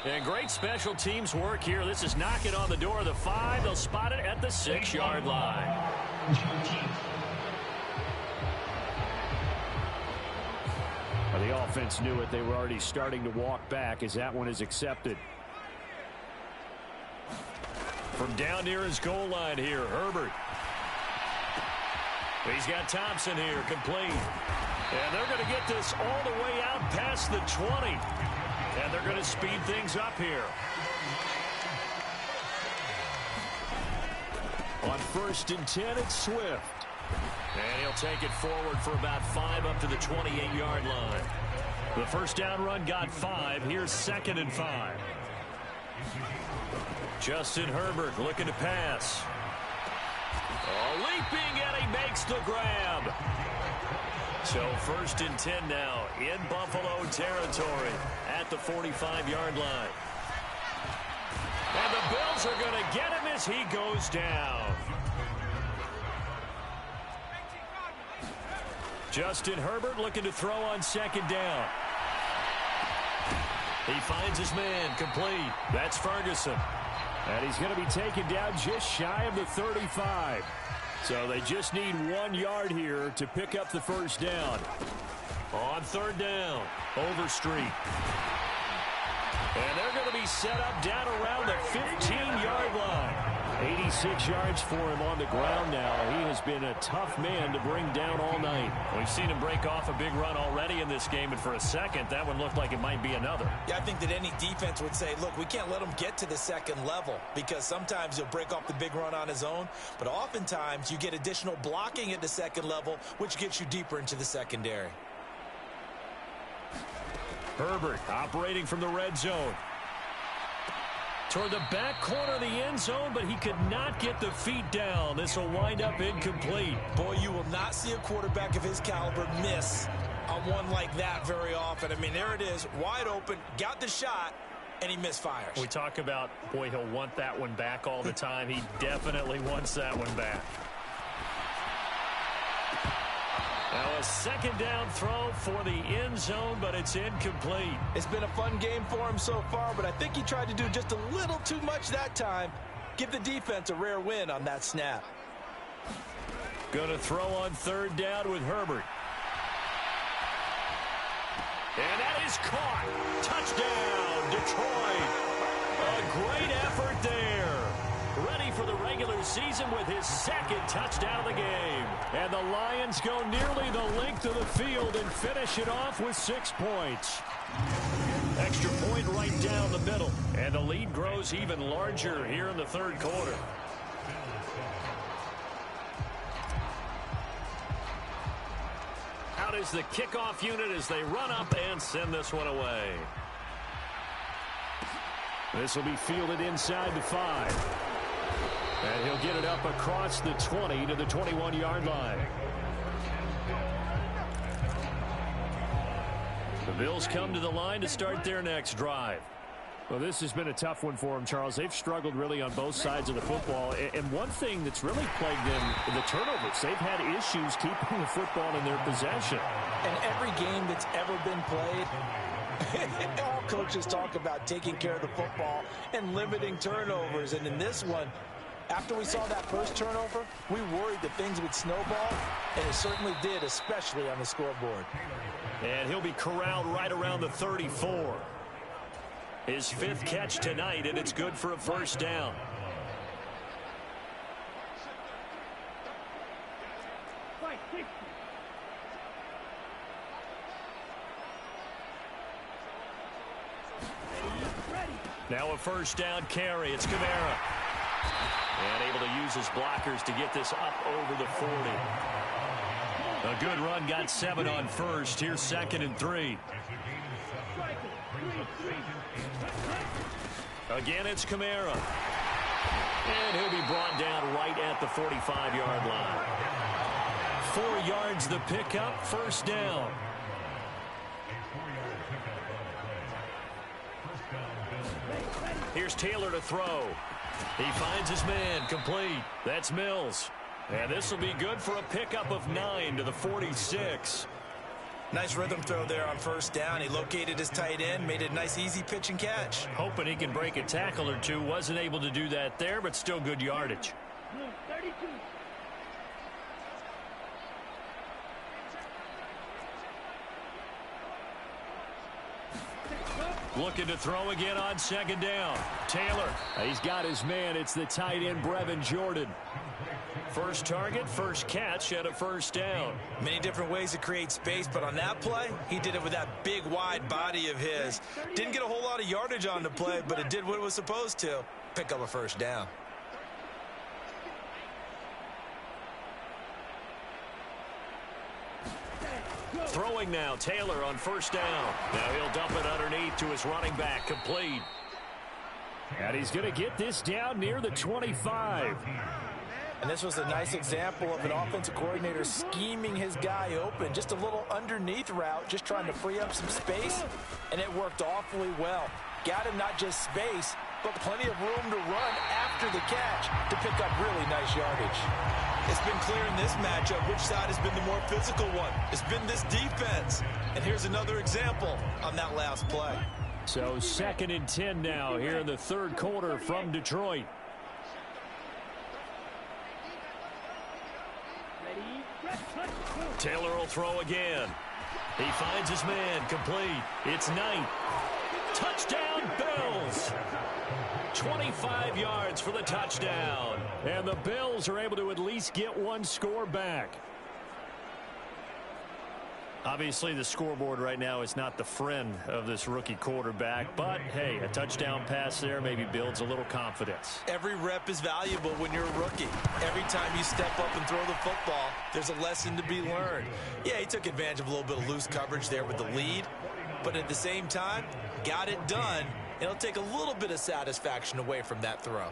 S2: And great special teams work here. This is knocking on the door of the 5. They'll spot it at the 6-yard line.
S4: Well, the offense knew it. They were already starting to walk back as that one is accepted.
S2: From down near his goal line here, Herbert. He's got Thompson here, complete. And they're going to get this all the way out past the 20. And they're going to speed things up here.
S4: On 1st and 10, it's Swift.
S2: And he'll take it forward for about 5 up to the 28-yard line. The first down run got 5. Here's 2nd and 5. Justin Herbert looking to pass. Leaping, and he makes the grab. So 1st and 10 now in Buffalo territory at the 45-yard line. And the Bills are going to get him as he goes down. Justin Herbert looking to throw on 2nd down. He finds his man, complete. That's Ferguson.
S4: And he's going to be taken down just shy of the 35. So they just need 1 yard here to pick up the first down.
S2: On 3rd down, Overstreet. And they're going to be set up down around the 15-yard line.
S4: 86 yards for him on the ground now. He has been a tough man to bring down all night.
S2: We've seen him break off a big run already in this game, and for a second, that one looked like it might be another.
S3: Yeah, I think that any defense would say, look, we can't let him get to the 2nd level, because sometimes he'll break off the big run on his own, but oftentimes you get additional blocking at the 2nd level, which gets you deeper into the secondary.
S2: Herbert operating from the red zone. Toward the back corner of the end zone, but he could not get the feet down. This will wind up incomplete.
S3: Boy, you will not see a quarterback of his caliber miss on one like that very often. I mean, there it is, wide open, got the shot, and he misfires.
S2: We talk about, boy, he'll want that one back all the time. He definitely wants that one back. Now a 2nd down throw for the end zone, but it's incomplete.
S3: It's been a fun game for him so far, but I think he tried to do just a little too much that time. Give the defense a rare win on that snap.
S2: Going to throw on 3rd down with Herbert. And that is caught. Touchdown, Detroit. A great effort there. Ready for the regular season with his 2nd touchdown of the game. And the Lions go nearly the length of the field and finish it off with 6 points. Extra point right down the middle. And the lead grows even larger here in the 3rd quarter. Out is the kickoff unit as they run up and send this one away.
S4: This will be fielded inside the 5. And he'll get it up across the 20 to the 21-yard line.
S2: The Bills come to the line to start their next drive.
S4: Well, this has been a tough one for them, Charles. They've struggled really on both sides of the football. And one thing that's really plagued them, the turnovers. They've had issues keeping the football in their possession.
S3: And every game that's ever been played, all coaches talk about taking care of the football and limiting turnovers. And in this one, after we saw that first turnover, we worried that things would snowball, and it certainly did, especially on the scoreboard.
S2: And he'll be corralled right around the 34. His 5th catch tonight, and it's good for a first down. Now a first down carry. It's Kamara. And able to use his blockers to get this up over the 40. A good run, got 7 on first. Here's 2nd and 3. Again, it's Kamara. And he'll be brought down right at the 45-yard line. 4 yards the pickup, first down. Here's Taylor to throw. He finds his man, complete. That's Mills. And this will be good for a pickup of 9 to the 46.
S3: Nice rhythm throw there on first down. He located his tight end, made a nice easy pitch and catch.
S2: Hoping he can break a tackle or two. Wasn't able to do that there, but still good yardage.
S5: 32.
S2: Looking to throw again on 2nd down. Taylor.
S4: He's got his man. It's the tight end, Brevin Jordan.
S2: First target, first catch, and a first down.
S3: Many different ways to create space, but on that play, he did it with that big, wide body of his. Didn't get a whole lot of yardage on the play, but it did what it was supposed to. Pick up a first down.
S2: Throwing now, Taylor on first down. Now he'll dump it underneath to his running back, complete.
S4: And he's going to get this down near the 25.
S3: And this was a nice example of an offensive coordinator scheming his guy open. Just a little underneath route, just trying to free up some space, and it worked awfully well. Got him not just space, but plenty of room to run after the catch to pick up really nice yardage.
S5: It's been clear in this matchup which side has been the more physical one. It's been this defense. And here's another example on that last play.
S4: So 2nd and 10 now here in the third quarter from Detroit.
S2: Taylor will throw again. He finds his man, complete. It's Knight. Touchdown, Bills. 25 yards for the touchdown.
S4: And the Bills are able to at least get one score back.
S2: Obviously, the scoreboard right now is not the friend of this rookie quarterback, but, hey, a touchdown pass there maybe builds a little confidence.
S5: Every rep is valuable when you're a rookie. Every time you step up and throw the football, there's a lesson to be learned. Yeah, he took advantage of a little bit of loose coverage there with the lead, but at the same time, got it done. It'll take a little bit of satisfaction away from that throw.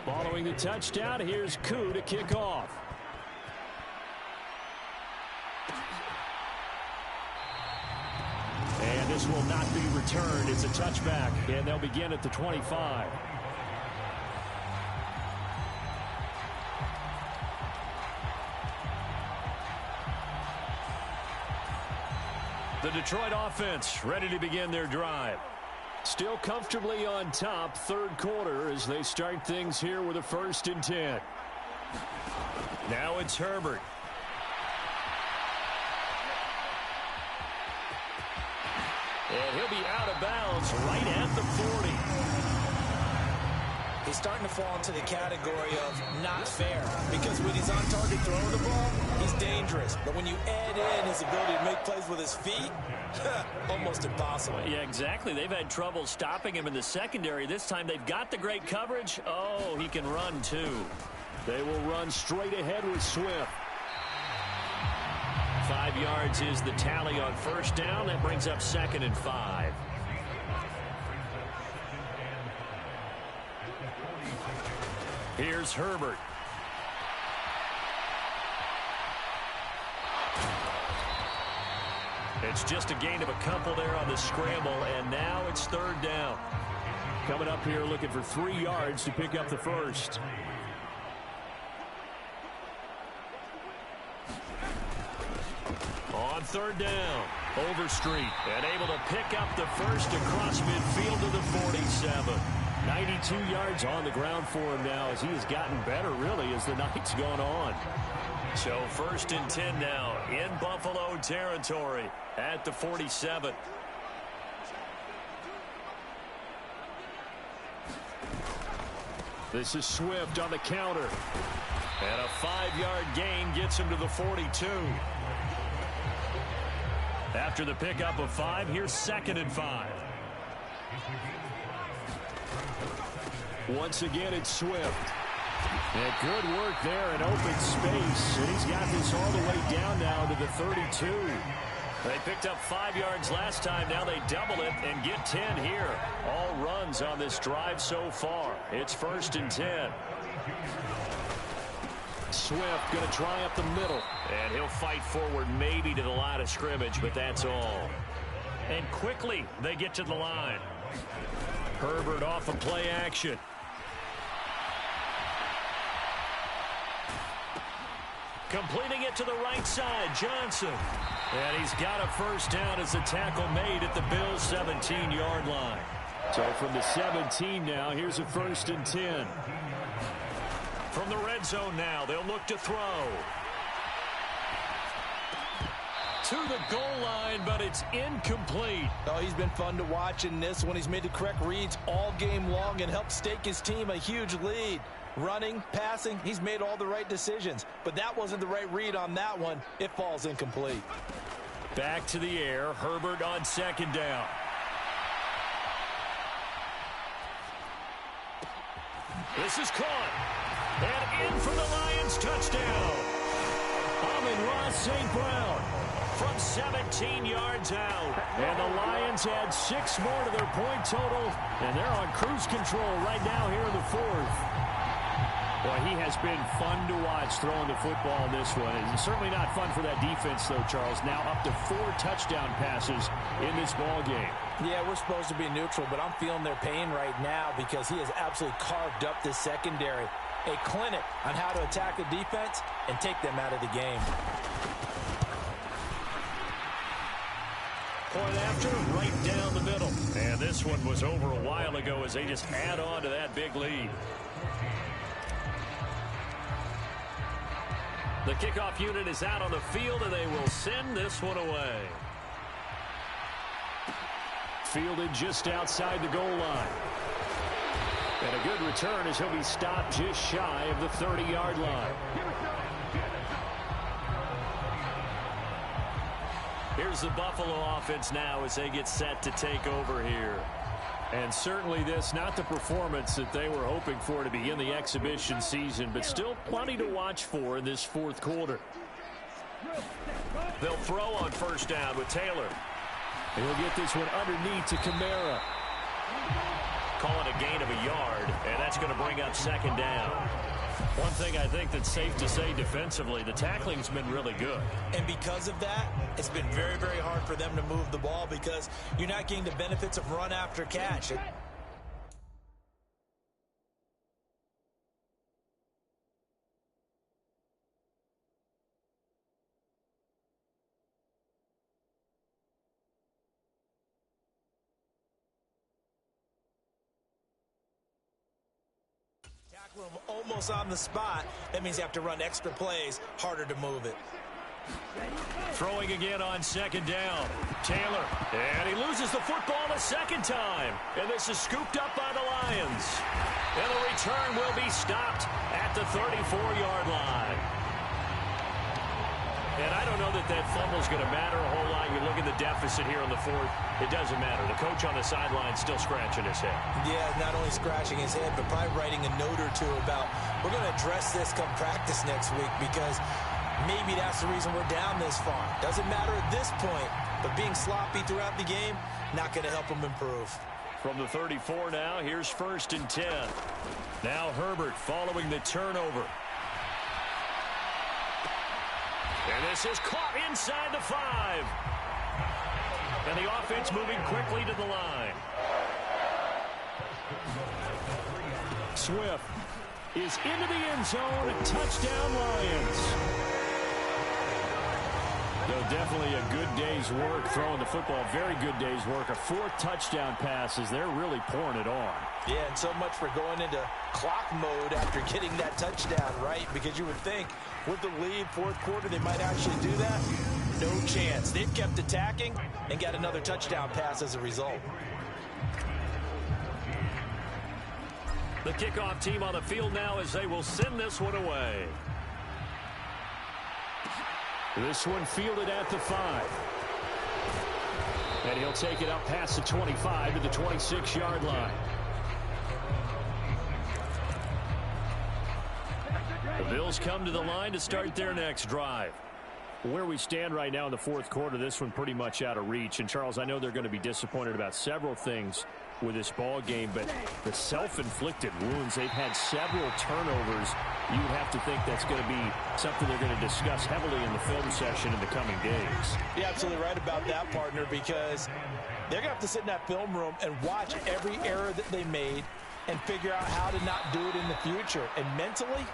S4: Following the touchdown, here's Koo to kick off. And this will not be returned. It's a touchback, and they'll begin at the 25. The Detroit offense ready to begin their drive. Still comfortably on top, third quarter as they start things here with a 1st and 10.
S2: Now it's Herbert. And he'll be out of bounds right at the 40.
S3: He's starting to fall into the category of not fair, because when he's on target throwing the ball, he's dangerous. But when you add in his ability to make plays with his feet, almost impossible.
S2: Yeah, exactly. They've had trouble stopping him in the secondary. This time they've got the great coverage. Oh, he can run too.
S4: They will run straight ahead with Swift.
S2: 5 yards is the tally on first down. That brings up 2nd and 5. Here's Herbert. It's just a gain of a couple there on the scramble, and now it's 3rd down.
S4: Coming up here looking for 3 yards to pick up the first.
S2: On 3rd down, Overstreet, and able to pick up the first across midfield to the 47.
S4: 92 yards on the ground for him now as he has gotten better, really, as the night's gone on.
S2: So 1st and 10 now in Buffalo territory at the 47.
S4: This is Swift on the counter.
S2: And a 5-yard gain gets him to the 42. After the pickup of 5, here's 2nd and 5.
S4: Once again, it's Swift. And good work there in open space. And he's got this all the way down now to the 32.
S2: They picked up 5 yards last time. Now they double it and get 10 here. All runs on this drive so far. It's 1st and 10.
S4: Swift going to try up the middle.
S2: And he'll fight forward maybe to the line of scrimmage, but that's all. And quickly they get to the line. Herbert off of play action. Completing it to the right side, Johnson. And he's got a first down as the tackle made at the Bills' 17-yard line.
S4: So from the 17 now, here's a 1st and 10.
S2: From the red zone now, they'll look to throw. To the goal line, but it's incomplete.
S3: Oh, he's been fun to watch in this one. He's made the correct reads all game long and helped stake his team a huge lead. running, passing, he's made all the right decisions. But that wasn't the right read on that one. It falls incomplete.
S2: Back to the air. Herbert on second down. This is caught. And in for the Lions touchdown. Amon-Ra St. Brown from 17 yards out. And the Lions add 6 more to their point total. And they're on cruise control right now here in the fourth. Boy, he has been fun to watch throwing the football in this one. It's certainly not fun for that defense, though, Charles. Now up to 4 touchdown passes in this ball game.
S3: Yeah, we're supposed to be neutral, but I'm feeling their pain right now because he has absolutely carved up this secondary. A clinic on how to attack the defense and take them out of the game.
S2: Point after, right down the middle. And this one was over a while ago as they just add on to that big lead. The kickoff unit is out on the field, and they will send this one away. Fielded just outside the goal line. And a good return as he'll be stopped just shy of the 30-yard line. Here's the Buffalo offense now as they get set to take over here. And certainly this, not the performance that they were hoping for to begin the exhibition season, but still plenty to watch for in this fourth quarter. They'll throw on first down with Taylor. And he'll get this one underneath to Kamara. Call it a gain of a yard, and that's going to bring up second down. One thing I think that's safe to say defensively, the tackling's been really good.
S3: And because of that, it's been very, very hard for them to move the ball because you're not getting the benefits of run after catch. Almost on the spot. That means you have to run extra plays, harder to move it.
S2: Throwing again on second down. Taylor, and he loses the football a second time. And this is scooped up by the Lions. And the return will be stopped at the 34-yard line. And I don't know that that fumble is going to matter a whole lot. You look at the deficit here in the fourth. It doesn't matter. The coach on the sideline still scratching his head.
S3: Yeah, not only scratching his head, but probably writing a note or two about, we're going to address this come practice next week because maybe that's the reason we're down this far. Doesn't matter at this point, but being sloppy throughout the game, not going to help him improve.
S2: From the 34 now, here's 1st and 10. Now Herbert following the turnover. And this is caught inside the 5. And the offense moving quickly to the line. Swift is into the end zone. Touchdown, Lions. No, definitely a good day's work throwing the football. Very good day's work. A 4th touchdown passes. They're really pouring it on.
S3: Yeah, and so much for going into clock mode after getting that touchdown, right? Because you would think with the lead, fourth quarter, they might actually do that. No chance. They've kept attacking and got another touchdown pass as a result.
S2: The kickoff team on the field now as they will send this one away. This one fielded at the 5. And he'll take it up past the 25 to the 26-yard line. The Bills come to the line to start their next drive. Where we stand right now in the fourth quarter, this one pretty much out of reach. And, Charles, I know they're going to be disappointed about several things with this ball game, but the self-inflicted wounds, they've had several turnovers. You have to think that's going to be something they're going to discuss heavily in the film session in the coming days.
S3: You're absolutely right about that, partner, because they're going to have to sit in that film room and watch every error that they made and figure out how to not do it in the future. And mentally,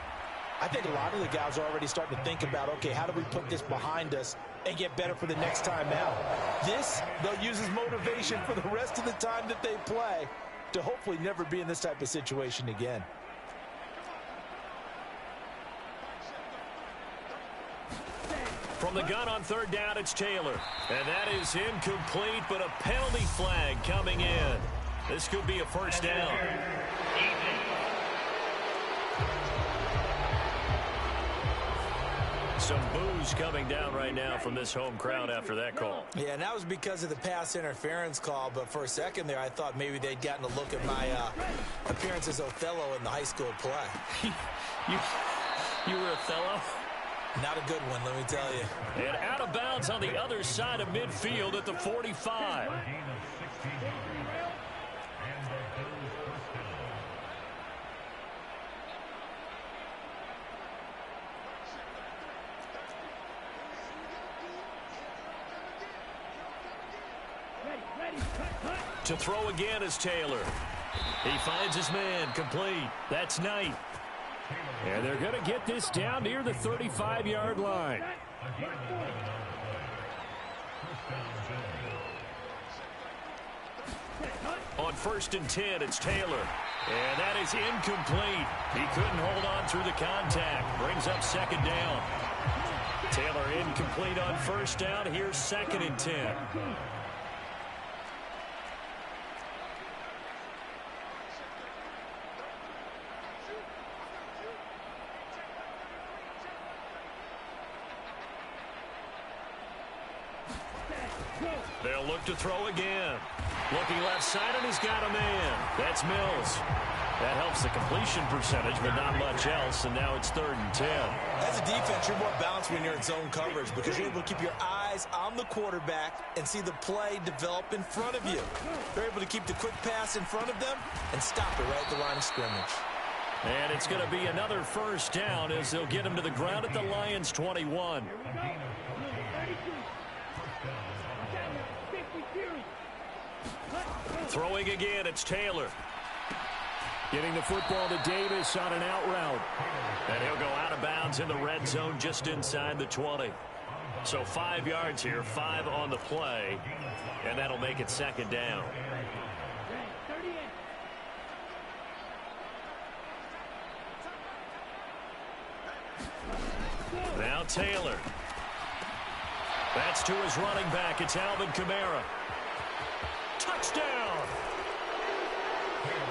S3: I think a lot of the guys are already starting to think about, okay, how do we put this behind us and get better for the next time out? This, they'll use as motivation for the rest of the time that they play to hopefully never be in this type of situation again.
S2: From the gun on 3rd down, it's Taylor. And that is incomplete, but a penalty flag coming in. This could be a first down. Some boos coming down right now from this home crowd after that call.
S5: Yeah, and that was because of the pass interference call, but for a second there I thought maybe they'd gotten a look at my appearance as Othello in the high school play.
S2: You were Othello?
S5: Not a good one, let me tell you.
S2: And out of bounds on the other side of midfield at the 45. To throw again is Taylor. He finds his man, complete. That's Knight.
S4: And they're going to get this down near the 35-yard line.
S2: On 1st and 10, it's Taylor. And that is incomplete. He couldn't hold on through the contact. Brings up 2nd down. Taylor incomplete on 1st down. Here's 2nd and 10. They'll look to throw again. Looking left side, and he's got a man. That's Mills. That helps the completion percentage, but not much else, and now it's 3rd and 10.
S5: As a defense, you're more balanced when you're in zone coverage because you're able to keep your eyes on the quarterback and see the play develop in front of you. They're able to keep the quick pass in front of them and stop it right at the line of scrimmage.
S2: And it's going to be another 1st down as they'll get him to the ground at the Lions' 21. Throwing again, it's Taylor.
S4: Getting the football to Davis on an out route.
S2: And he'll go out of bounds in the red zone just inside the 20. So 5 yards here, 5 on the play, and that'll make it 2nd down. Now Taylor. That's to his running back. It's Alvin Kamara. Touchdown!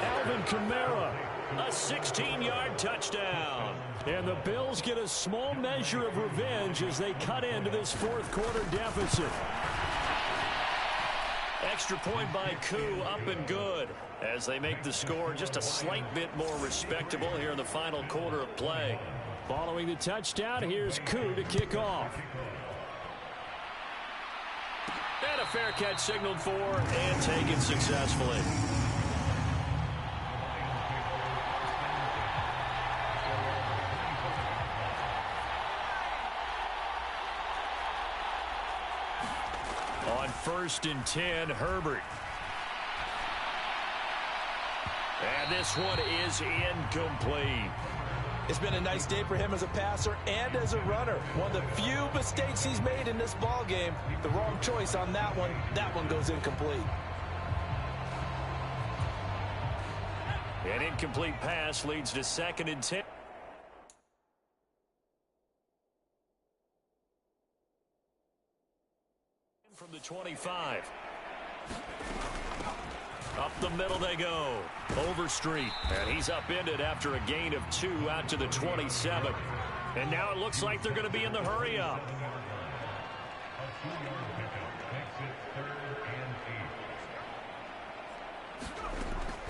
S4: Alvin Kamara.
S2: A 16-yard touchdown.
S4: And the Bills get a small measure of revenge as they cut into this 4th quarter deficit.
S2: Extra point by Koo, up and good, as they make the score just a slight bit more respectable here in the final quarter of play.
S4: Following the touchdown, here's Koo to kick off.
S2: And a fair catch signaled for and taken successfully. On 1st and 10, Herbert. And this one is incomplete.
S5: It's been a nice day for him as a passer and as a runner. One of the few mistakes he's made in this ball game. The wrong choice on that one. That one goes incomplete.
S2: An incomplete pass leads to 2nd and 10. From the 25. Up the middle they go. Overstreet. And he's upended after a gain of 2 out to the 27. And now it looks like they're going to be in the hurry up.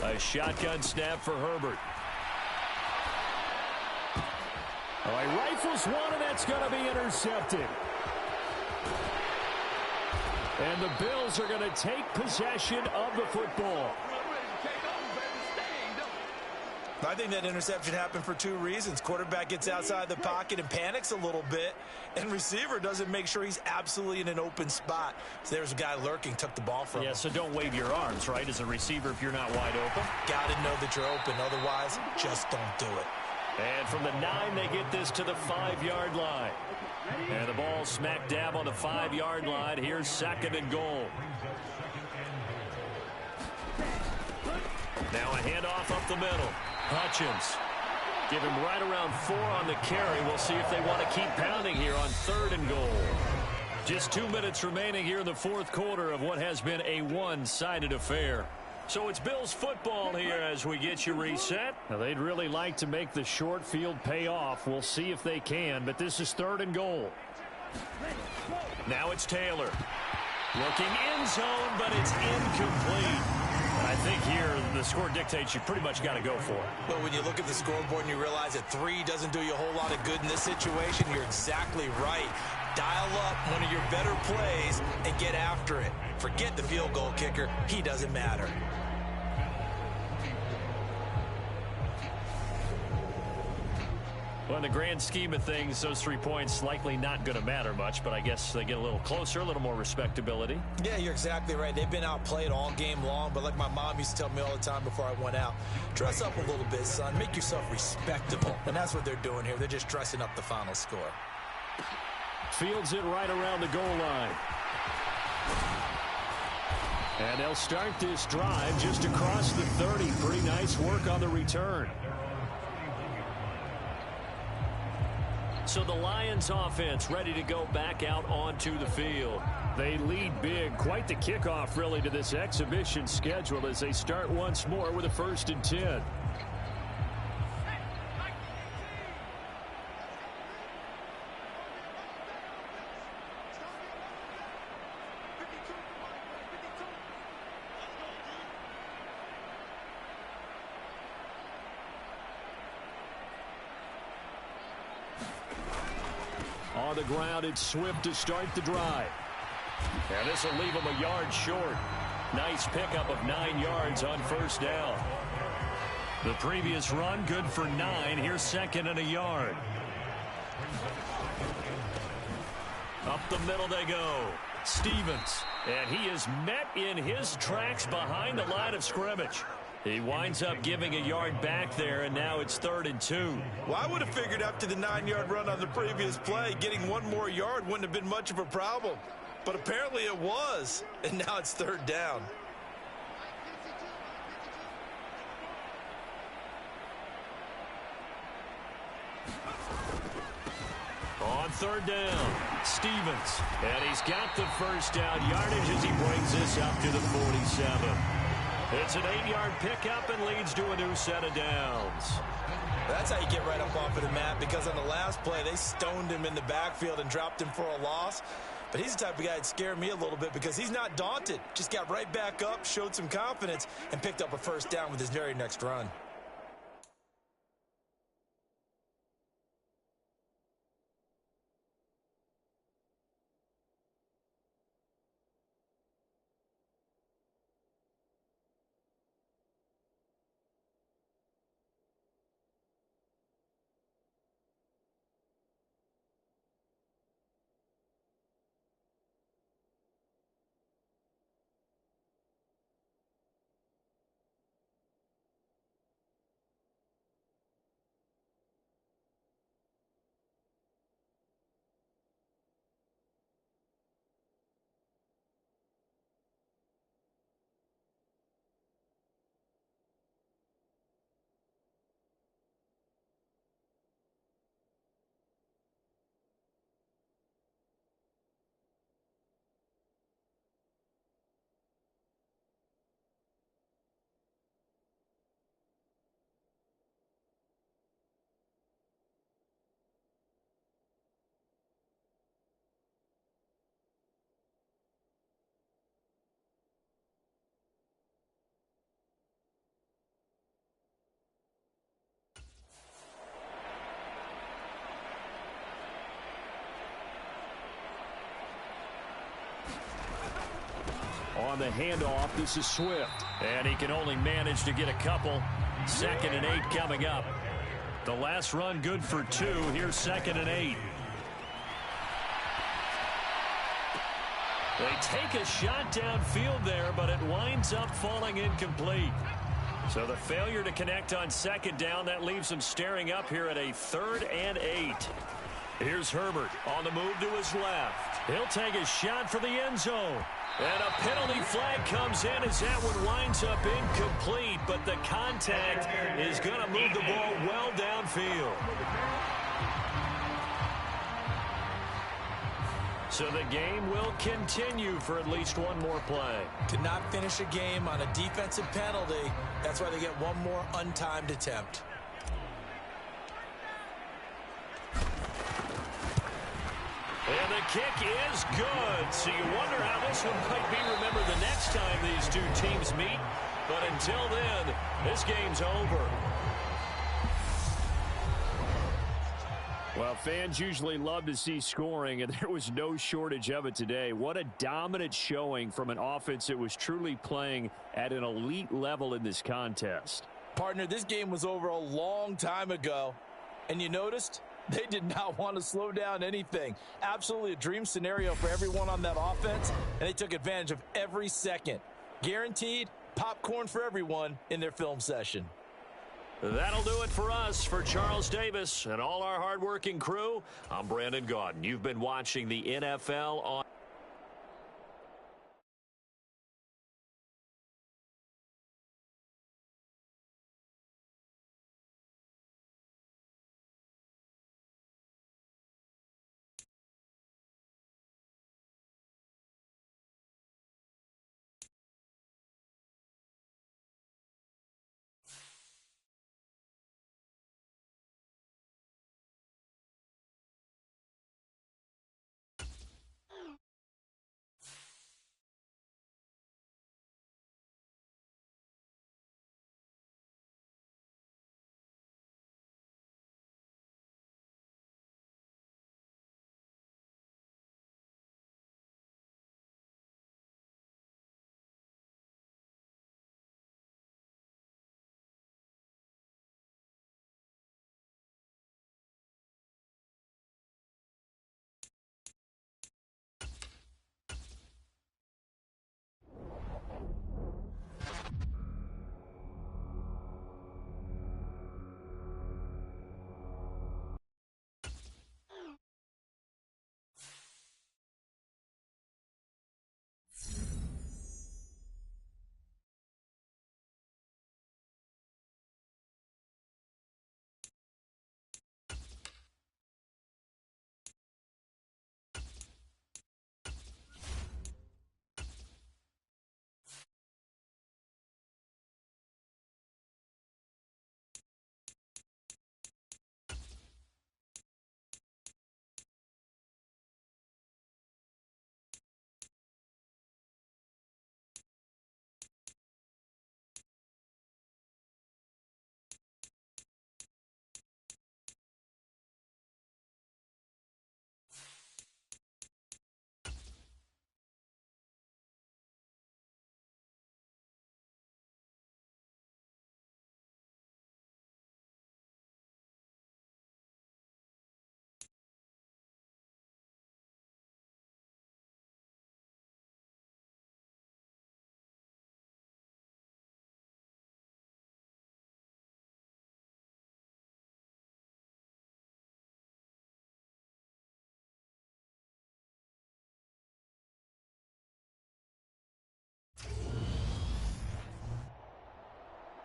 S2: A shotgun snap for Herbert.
S4: Oh, he rifles one, and that's going to be intercepted. And the Bills are going to take possession of the football.
S5: I think that interception happened for 2 reasons. Quarterback gets outside the pocket and panics a little bit, and receiver doesn't make sure he's absolutely in an open spot. So there's a guy lurking, took the ball from him.
S2: Yeah, so don't wave your arms, right, as a receiver if you're not wide open.
S5: Got to know that you're open. Otherwise, just don't do it.
S2: And from the 9, they get this to the 5-yard line. And the ball smack dab on the 5-yard line. Here's 2nd and goal. Now a handoff up the middle. Hutchins. Give him right around 4 on the carry. We'll see if they want to keep pounding here on 3rd and goal. Just 2 minutes remaining here in the 4th quarter of what has been a one-sided affair. So it's Bills football here as we get you reset.
S4: Now, they'd really like to make the short field pay off. We'll see if they can, but this is 3rd and goal.
S2: Now it's Taylor. Looking end zone, but it's incomplete. And I think here the score dictates you pretty much got to go for it.
S5: Well, when you look at the scoreboard and you realize that 3 doesn't do you a whole lot of good in this situation, you're exactly right. Dial up one of your better plays and get after it. Forget the field goal kicker. He doesn't matter.
S2: Well, in the grand scheme of things, those 3 points likely not going to matter much, but I guess they get a little closer, a little more respectability.
S5: Yeah, you're exactly right. They've been outplayed all game long, but like my mom used to tell me all the time before I went out, dress up a little bit, son. Make yourself respectable. And that's what they're doing here. They're just dressing up the final score.
S4: Fields it right around the goal line. And they'll start this drive just across the 30. Pretty nice work on the return.
S2: So the Lions offense ready to go back out onto the field.
S4: They lead big. Quite the kickoff, really, to this exhibition schedule as they start once more with a 1st and 10. On the ground, it's Swift to start the drive.
S2: And this will leave him a yard short. Nice pickup of 9 yards on 1st down. The previous run, good for 9. Here's 2nd and a yard. Up the middle they go. Stevens. And he is met in his tracks behind the line of scrimmage. He winds up giving a yard back there, and now it's 3rd and 2.
S5: Well, I would have figured after the 9-yard run on the previous play, getting 1 more yard wouldn't have been much of a problem. But apparently it was, and now it's 3rd down.
S2: On 3rd down, Stevens. And he's got the 1st down yardage as he brings this up to the 47. It's an 8-yard pickup and leads to a new set of downs.
S5: That's how you get right up off of the mat, because on the last play, they stoned him in the backfield and dropped him for a loss. But he's the type of guy that scared me a little bit because he's not daunted. Just got right back up, showed some confidence, and picked up a 1st down with his very next run.
S4: On the handoff, this is Swift.
S2: And he can only manage to get a couple. 2nd and 8 coming up. The last run good for 2. Here's 2nd and 8. They take a shot downfield there, but it winds up falling incomplete. So the failure to connect on 2nd down, that leaves them staring up here at a 3rd and 8. Here's Herbert on the move to his left. He'll take a shot for the end zone. And a penalty flag comes in as that one winds up incomplete, but the contact is going to move the ball well downfield. So the game will continue for at least one more play.
S3: To not finish a game on a defensive penalty, that's why they get one more untimed attempt.
S2: And the kick is good. So you wonder how this one might be remembered the next time these two teams meet. But until then, this game's over.
S4: Well, fans usually love to see scoring, and there was no shortage of it today. What a dominant showing from an offense that was truly playing at an elite level in this contest.
S3: Partner, this game was over a long time ago, and you noticed they did not want to slow down anything. Absolutely a dream scenario for everyone on that offense, and they took advantage of every second. Guaranteed popcorn for everyone in their film session.
S2: That'll do it for us. For Charles Davis and all our hardworking crew, I'm Brandon Gaudin. You've been watching the NFL on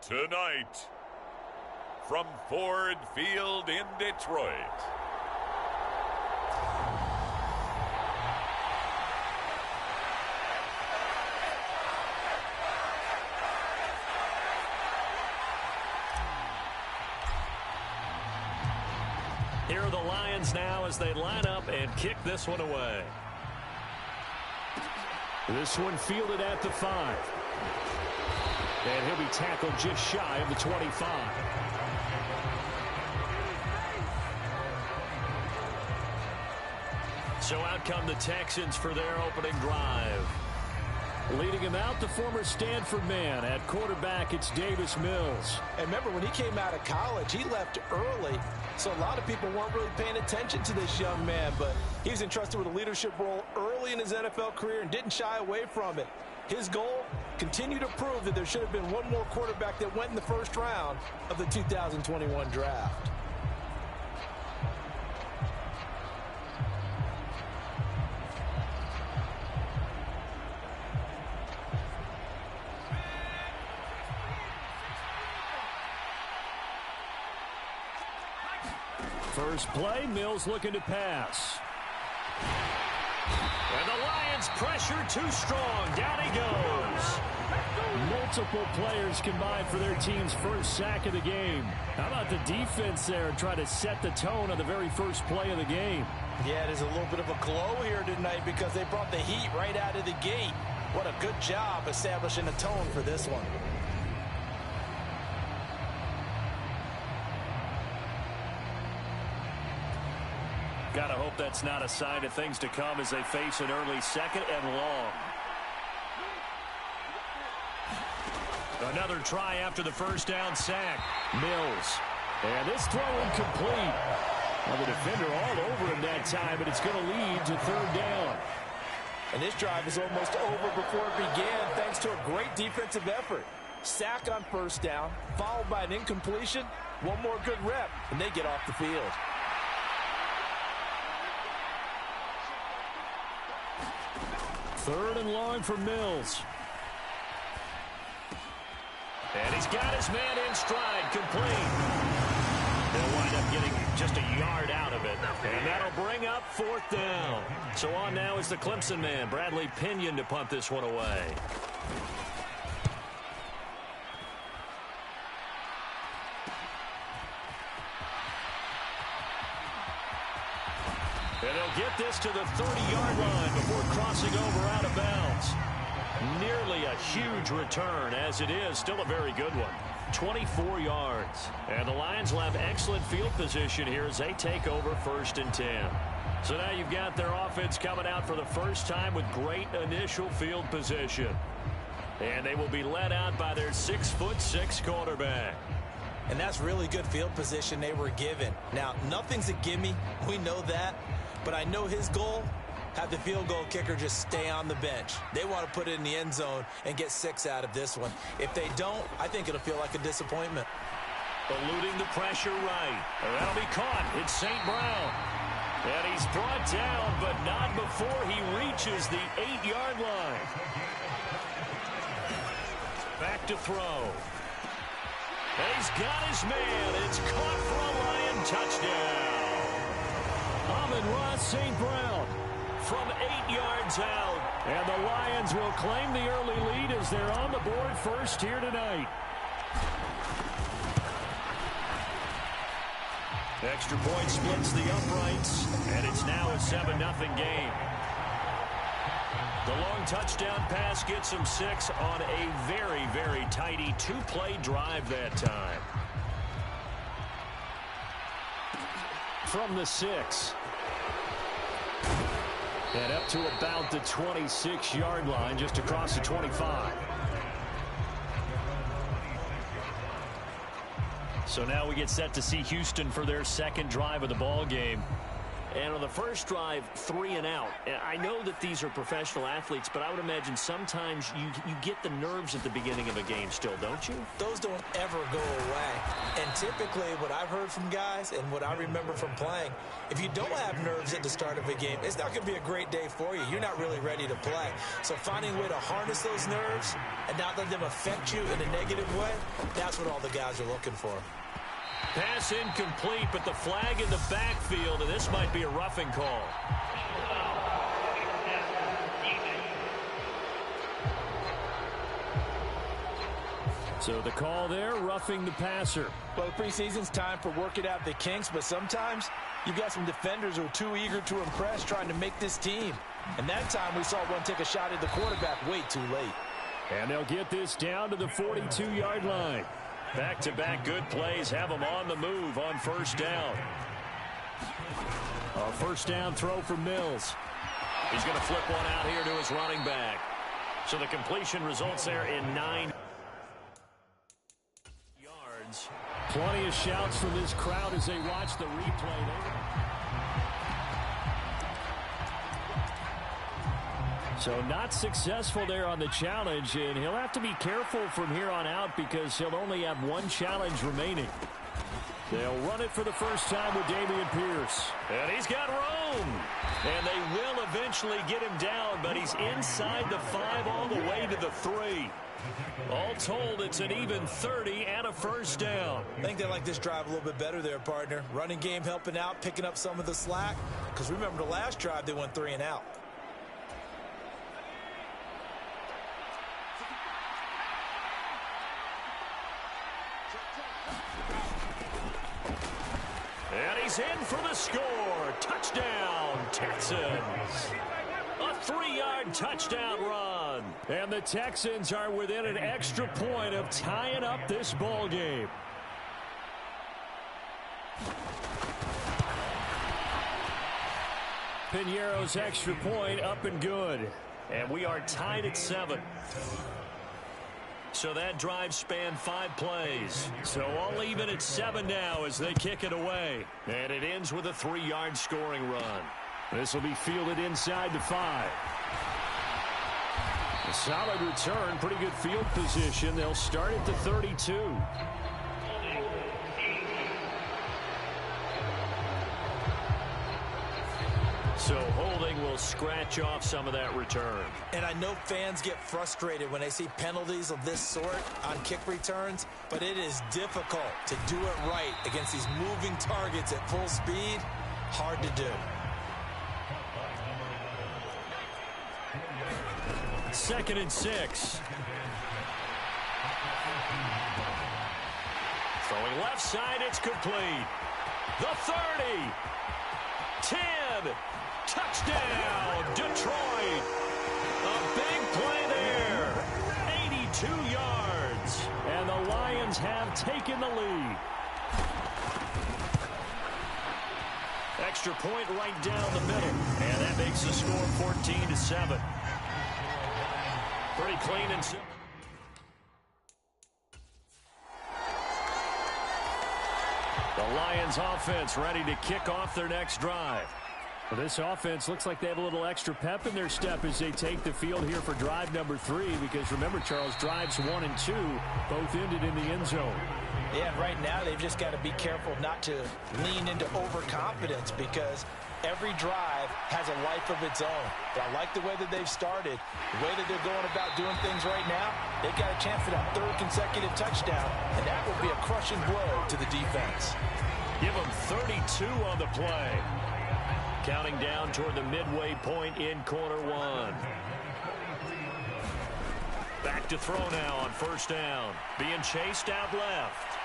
S1: Tonight, from Ford Field in Detroit,
S2: here are the Lions now as they line up and kick this one away.
S4: This one fielded at the 5. And he'll be tackled just shy of the 25.
S2: So out come the Texans for their opening drive.
S4: Leading him out, the former Stanford man. At quarterback, it's Davis Mills.
S3: And remember, when he came out of college, he left early, so a lot of people weren't really paying attention to this young man, but he was entrusted with a leadership role early in his NFL career and didn't shy away from it. His goal, continue to prove that there should have been one more quarterback that went in the first round of the 2021 draft.
S4: First play, Mills looking to pass.
S2: Against pressure, too strong. Down he goes.
S4: Multiple players combined for their team's first sack of the game. How about the defense there trying to set the tone on the very first play of the game?
S3: Yeah, there's a little bit of a glow here tonight because they brought the heat right out of the gate. What a good job establishing a tone for this one.
S2: Gotta hope that's not a sign of things to come as they face an early second and long. Another try after the first down sack. Mills. And this throw incomplete. Well, the defender all over him that time, but it's going to lead to third down.
S3: And this drive is almost over before it began thanks to a great defensive effort. Sack on first down, followed by an incompletion. One more good rep, and they get off the field.
S4: Third and long for Mills.
S2: And he's got his man in stride, complete. They'll wind up getting just a yard out of it. And that'll bring up fourth down. So on now is the Clemson man, Bradley Pinion, to punt this one away. And they'll get this to the 30-yard line before crossing over out of bounds. Nearly a huge return, as it is still a very good one. 24 yards. And the Lions will have excellent field position here as they take over 1st and 10. So now you've got their offense coming out for the first time with great initial field position. And they will be led out by their 6'6" quarterback.
S3: And that's really good field position they were given. Now, nothing's a gimme. We know that. But I know his goal, have the field goal kicker just stay on the bench. They want to put it in the end zone and get 6 out of this one. If they don't, I think it'll feel like a disappointment.
S2: Eluding the pressure right. That'll be caught. It's St. Brown. And he's brought down, but not before he reaches the 8-yard line. Back to throw. And he's got his man. It's caught for a Lion touchdown.
S4: Amon-Ra St. Brown from 8 yards out.
S2: And the Lions will claim the early lead as they're on the board first here tonight. Extra point splits the uprights, and it's now a 7-0 game. The long touchdown pass gets him 6 on a very, very tidy 2-play drive that time.
S4: From the 6. And up to about the 26-yard line, just across the 25.
S2: So now we get set to see Houston for their second drive of the ball game. And on the first drive, 3 and out. I know that these are professional athletes, but I would imagine sometimes you get the nerves at the beginning of a game still, don't you?
S3: Those don't ever go away. And typically what I've heard from guys and what I remember from playing, if you don't have nerves at the start of a game, it's not going to be a great day for you. You're not really ready to play. So finding a way to harness those nerves and not let them affect you in a negative way, that's what all the guys are looking for.
S2: Pass incomplete, but the flag in the backfield, and this might be a roughing call.
S4: So the call there, roughing the passer.
S3: Well, the preseason's time for working out the kinks, but sometimes you've got some defenders who are too eager to impress trying to make this team. And that time we saw one take a shot at the quarterback way too late.
S4: And they'll get this down to the 42-yard line.
S2: Back-to-back good plays have them on the move on first down.
S4: A first down throw for Mills.
S2: He's going to flip one out here to his running back. So the completion results there in 9 yards.
S4: Plenty of shouts from this crowd as they watch the replay. So not successful there on the challenge, and he'll have to be careful from here on out because he'll only have one challenge remaining. They'll run it for the first time with Dameon Pierce.
S2: And he's got room. And they will eventually get him down, but he's inside the 5 all the way to the 3. All told, it's an even 30 and a first down.
S3: I think they like this drive a little bit better there, partner. Running game helping out, picking up some of the slack. Because remember the last drive, they went 3 and out.
S2: And he's in for the score. Touchdown, Texans. A 3-yard touchdown run. And the Texans are within an extra point of tying up this ball game. Piñeiro's extra point up and good. And we are tied at 7. So that drive spanned 5 plays. So all even at 7 now as they kick it away. And it ends with a 3-yard scoring run. This will be fielded inside the 5. A solid return, pretty good field position. They'll start at the 32. So holding will scratch off some of that return.
S5: And I know fans get frustrated when they see penalties of this sort on kick returns, but it is difficult to do it right against these moving targets at full speed. Hard to do.
S2: 2nd and 6. Throwing left side, it's complete. The 30. 10. Touchdown, Detroit. A big play there. 82 yards. And the Lions have taken the lead. Extra point right down the middle. And that makes the score 14-7. Pretty clean and simple. The Lions offense ready to kick off their next drive. Well, this offense looks like they have a little extra pep in their step as they take the field here for drive number 3, because remember, Charles, drives 1 and 2 both ended in the end zone.
S3: Yeah, right now they've just got to be careful not to lean into overconfidence, because every drive has a life of its own. But I like the way that they've started, the way that they're going about doing things right now. They've got a chance for that 3rd consecutive touchdown, and that would be a crushing blow to the defense.
S2: Give them 32 on the play. Counting down toward the midway point in quarter 1. Back to throw now on 1st down. Being chased out left.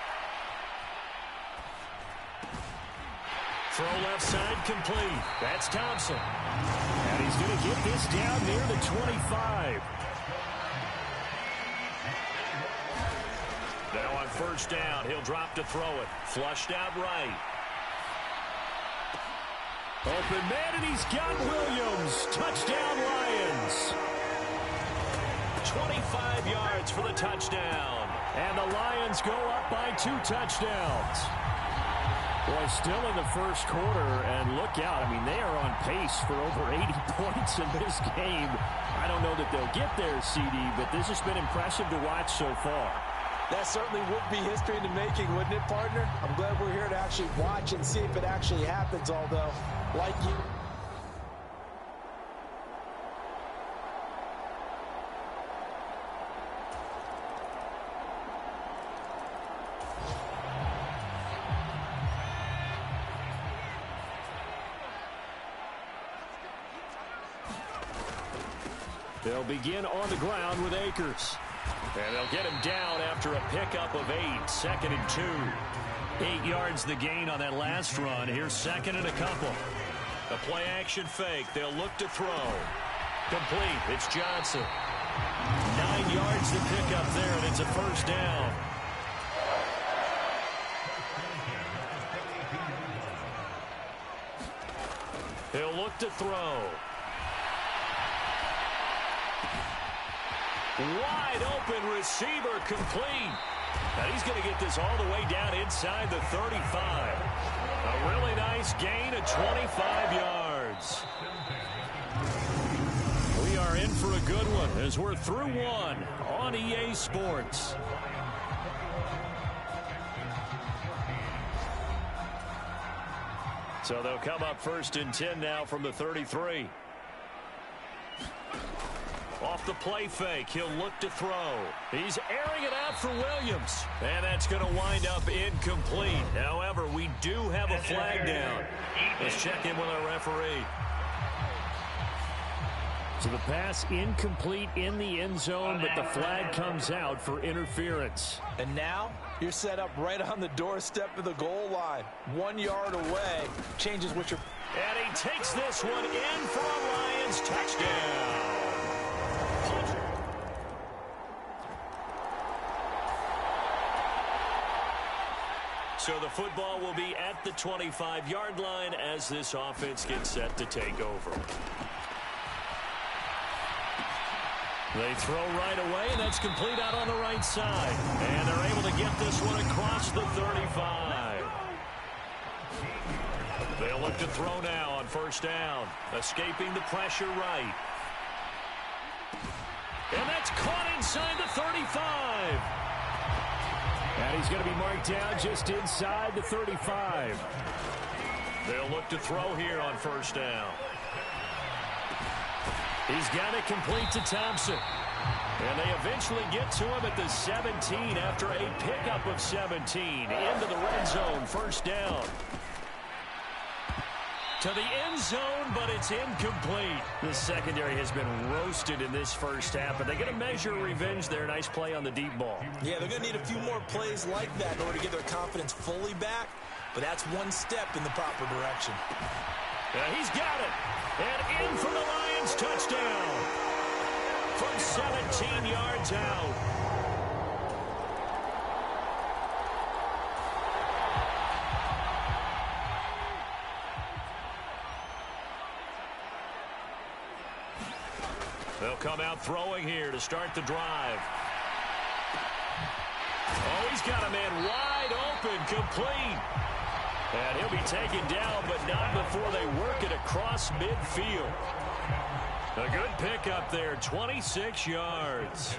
S2: Throw left side complete. That's Thompson. And he's going to get this down near the 25. Now on 1st down, he'll drop to throw it. Flushed out right. Open man, and he's got Williams. Touchdown, Lions. 25 yards for the touchdown. And the Lions go up by 2 touchdowns. Boy, still in the 1st quarter, and look out. I mean, they are on pace for over 80 points in this game. I don't know that they'll get there, CD, but this has been impressive to watch so far.
S3: That certainly would be history in the making, wouldn't it, partner? I'm glad we're here to actually watch and see if it actually happens, although, like you...
S2: They'll begin on the ground with Akers. And they'll get him down after a pickup of 8. 2nd and 2. 8 yards the gain on that last run. Here's 2nd and a couple. A play action fake. They'll look to throw. Complete. It's Johnson. 9 yards to pick up there, and it's a 1st down. He'll look to throw. Wide open receiver complete. And he's going to get this all the way down inside the 35. A really nice gain of 25 yards. We are in for a good one as we're through 1 on EA Sports. So they'll come up 1st and 10 now from the 33. Off the play fake, he'll look to throw. He's airing it out for Williams. And that's going to wind up incomplete. However, we do have a flag down. Let's check in with our referee.
S4: So the pass incomplete in the end zone, but the flag comes out for interference.
S5: And now you're set up right on the doorstep of the goal line. 1 yard away. Changes what you're...
S2: And he takes this one in for a Lions touchdown. So the football will be at the 25-yard line as this offense gets set to take over. They throw right away, and that's complete out on the right side. And they're able to get this one across the 35. They'll look to throw now on first down. Escaping the pressure right. And that's caught inside the 35.
S4: And he's going to be marked down just inside the 35.
S2: They'll look to throw here on first down.
S4: He's got it complete to Thompson.
S2: And they eventually get to him at the 17 after a pickup of 17. Into the red zone, first down. To the end zone, but it's incomplete.
S4: The secondary has been roasted in this first half, but they're going to measure revenge there. Nice play on the deep ball.
S5: Yeah, they're going to need a few more plays like that in order to get their confidence fully back, but that's one step in the proper direction.
S2: Yeah, he's got it. And in for the Lions touchdown. From 17 yards out. They'll come out throwing here to start the drive. Oh, he's got a man wide open, complete. And he'll be taken down, but not before they work it across midfield. A good pickup there, 26 yards.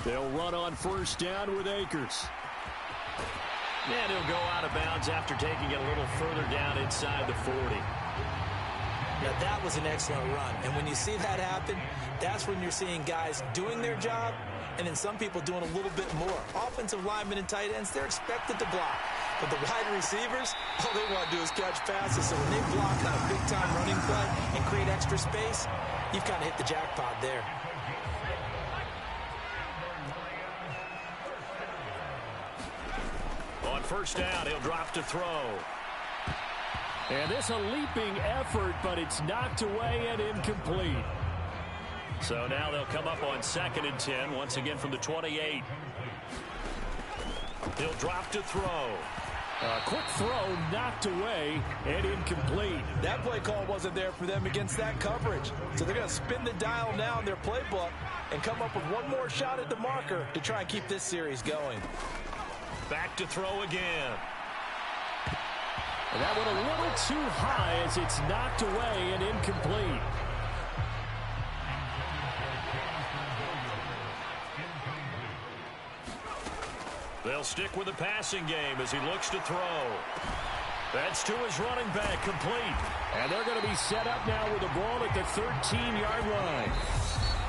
S4: They'll run on first down with Akers.
S2: And he'll go out of bounds after taking it a little further down inside the 40.
S5: Now, that was an excellent run. And when you see that happen, that's when you're seeing guys doing their job and then some people doing a little bit more. Offensive linemen and tight ends, they're expected to block. But the wide receivers, all they want to do is catch passes. So when they block on a big-time running play and create extra space, you've kind of hit the jackpot there.
S2: On first down, he'll drop to throw.
S4: And this a leaping effort, but it's knocked away and incomplete.
S2: So now they'll come up on 2nd and 10, once again from the 28. He'll drop to throw.
S4: A quick throw knocked away and incomplete.
S5: That play call wasn't there for them against that coverage. So they're going to spin the dial now in their playbook and come up with one more shot at the marker to try and keep this series going.
S2: Back to throw again.
S4: And that one a little too high as it's knocked away and incomplete.
S2: They'll stick with the passing game as he looks to throw. That's to his running back, complete.
S4: And they're going to be set up now with the ball at the 13-yard line.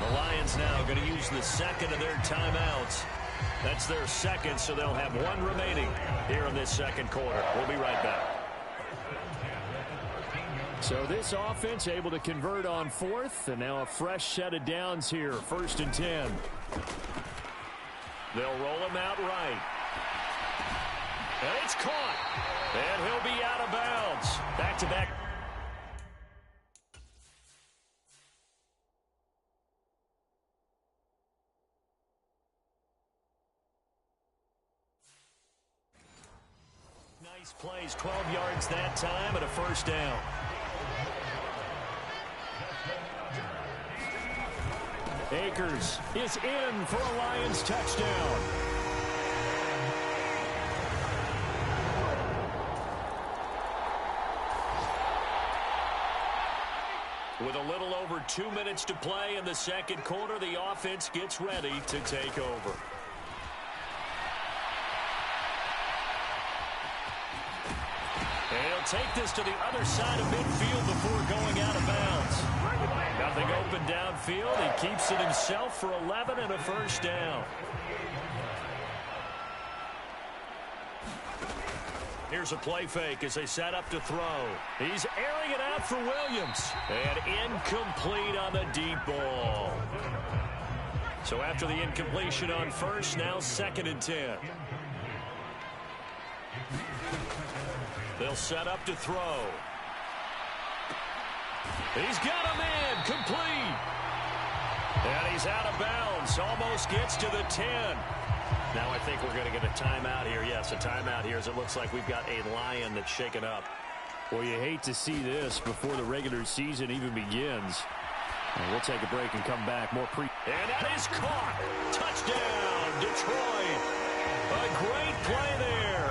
S2: The Lions now going to use the second of their timeouts. That's their second, so they'll have one remaining here in this second quarter. We'll be right back.
S4: So this offense able to convert on fourth, and now a fresh set of downs here, 1st and 10.
S2: They'll roll him out right. And it's caught. And he'll be out of bounds. Back-to-back. Nice plays, 12 yards that time and a first down.
S4: Akers is in for a Lions touchdown.
S2: With a little over 2 minutes to play in the second quarter, the offense gets ready to take over. And he'll take this to the other side of midfield before going out of bounds. Nothing open downfield. He keeps it himself for 11 and a first down. Here's a play fake as they set up to throw. He's airing it out for Williams. And incomplete on the deep ball. So after the incompletion on first, now 2nd and 10. They'll set up to throw. He's got him in. Complete. And he's out of bounds. Almost gets to the 10. Now I think we're going to get a timeout here. Yes, a timeout here as it looks like we've got a Lion that's shaken up.
S4: Well, you hate to see this before the regular season even begins. And we'll take a break and come back. More pre.
S2: And that is caught. Touchdown, Detroit. A great play there.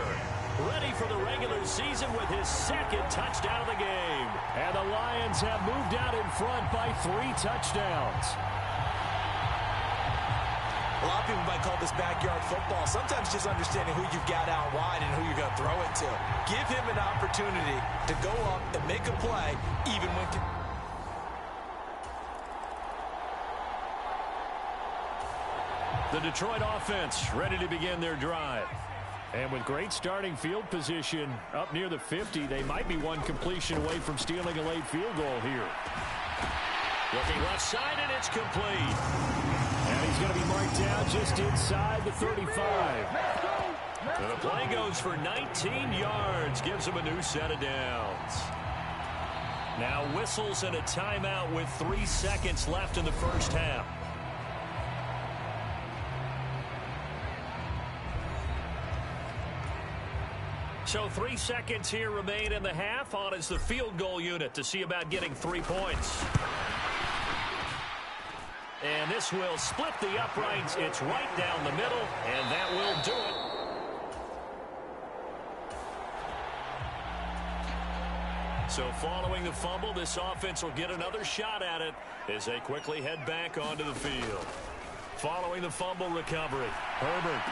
S2: Ready for the regular season with his 2nd touchdown of the game.
S4: And the Lions have moved out in front by 3 touchdowns.
S5: A lot of people might call this backyard football. Sometimes just understanding who you've got out wide and who you're going to throw it to. Give him an opportunity to go up and make a play even when...
S2: The Detroit offense ready to begin their drive.
S4: And with great starting field position up near the 50, they might be one completion away from stealing a late field goal here.
S2: Looking left side, and it's complete.
S4: And he's going to be marked down just inside the 35.
S2: And the play goes for 19 yards, gives him a new set of downs. Now whistles and a timeout with 3 seconds left in the first half. So 3 seconds here remain in the half. On is the field goal unit to see about getting 3 points. And this will split the uprights. It's right down the middle, and that will do it. So following the fumble, this offense will get another shot at it as they quickly head back onto the field. Following the fumble recovery, Herbert.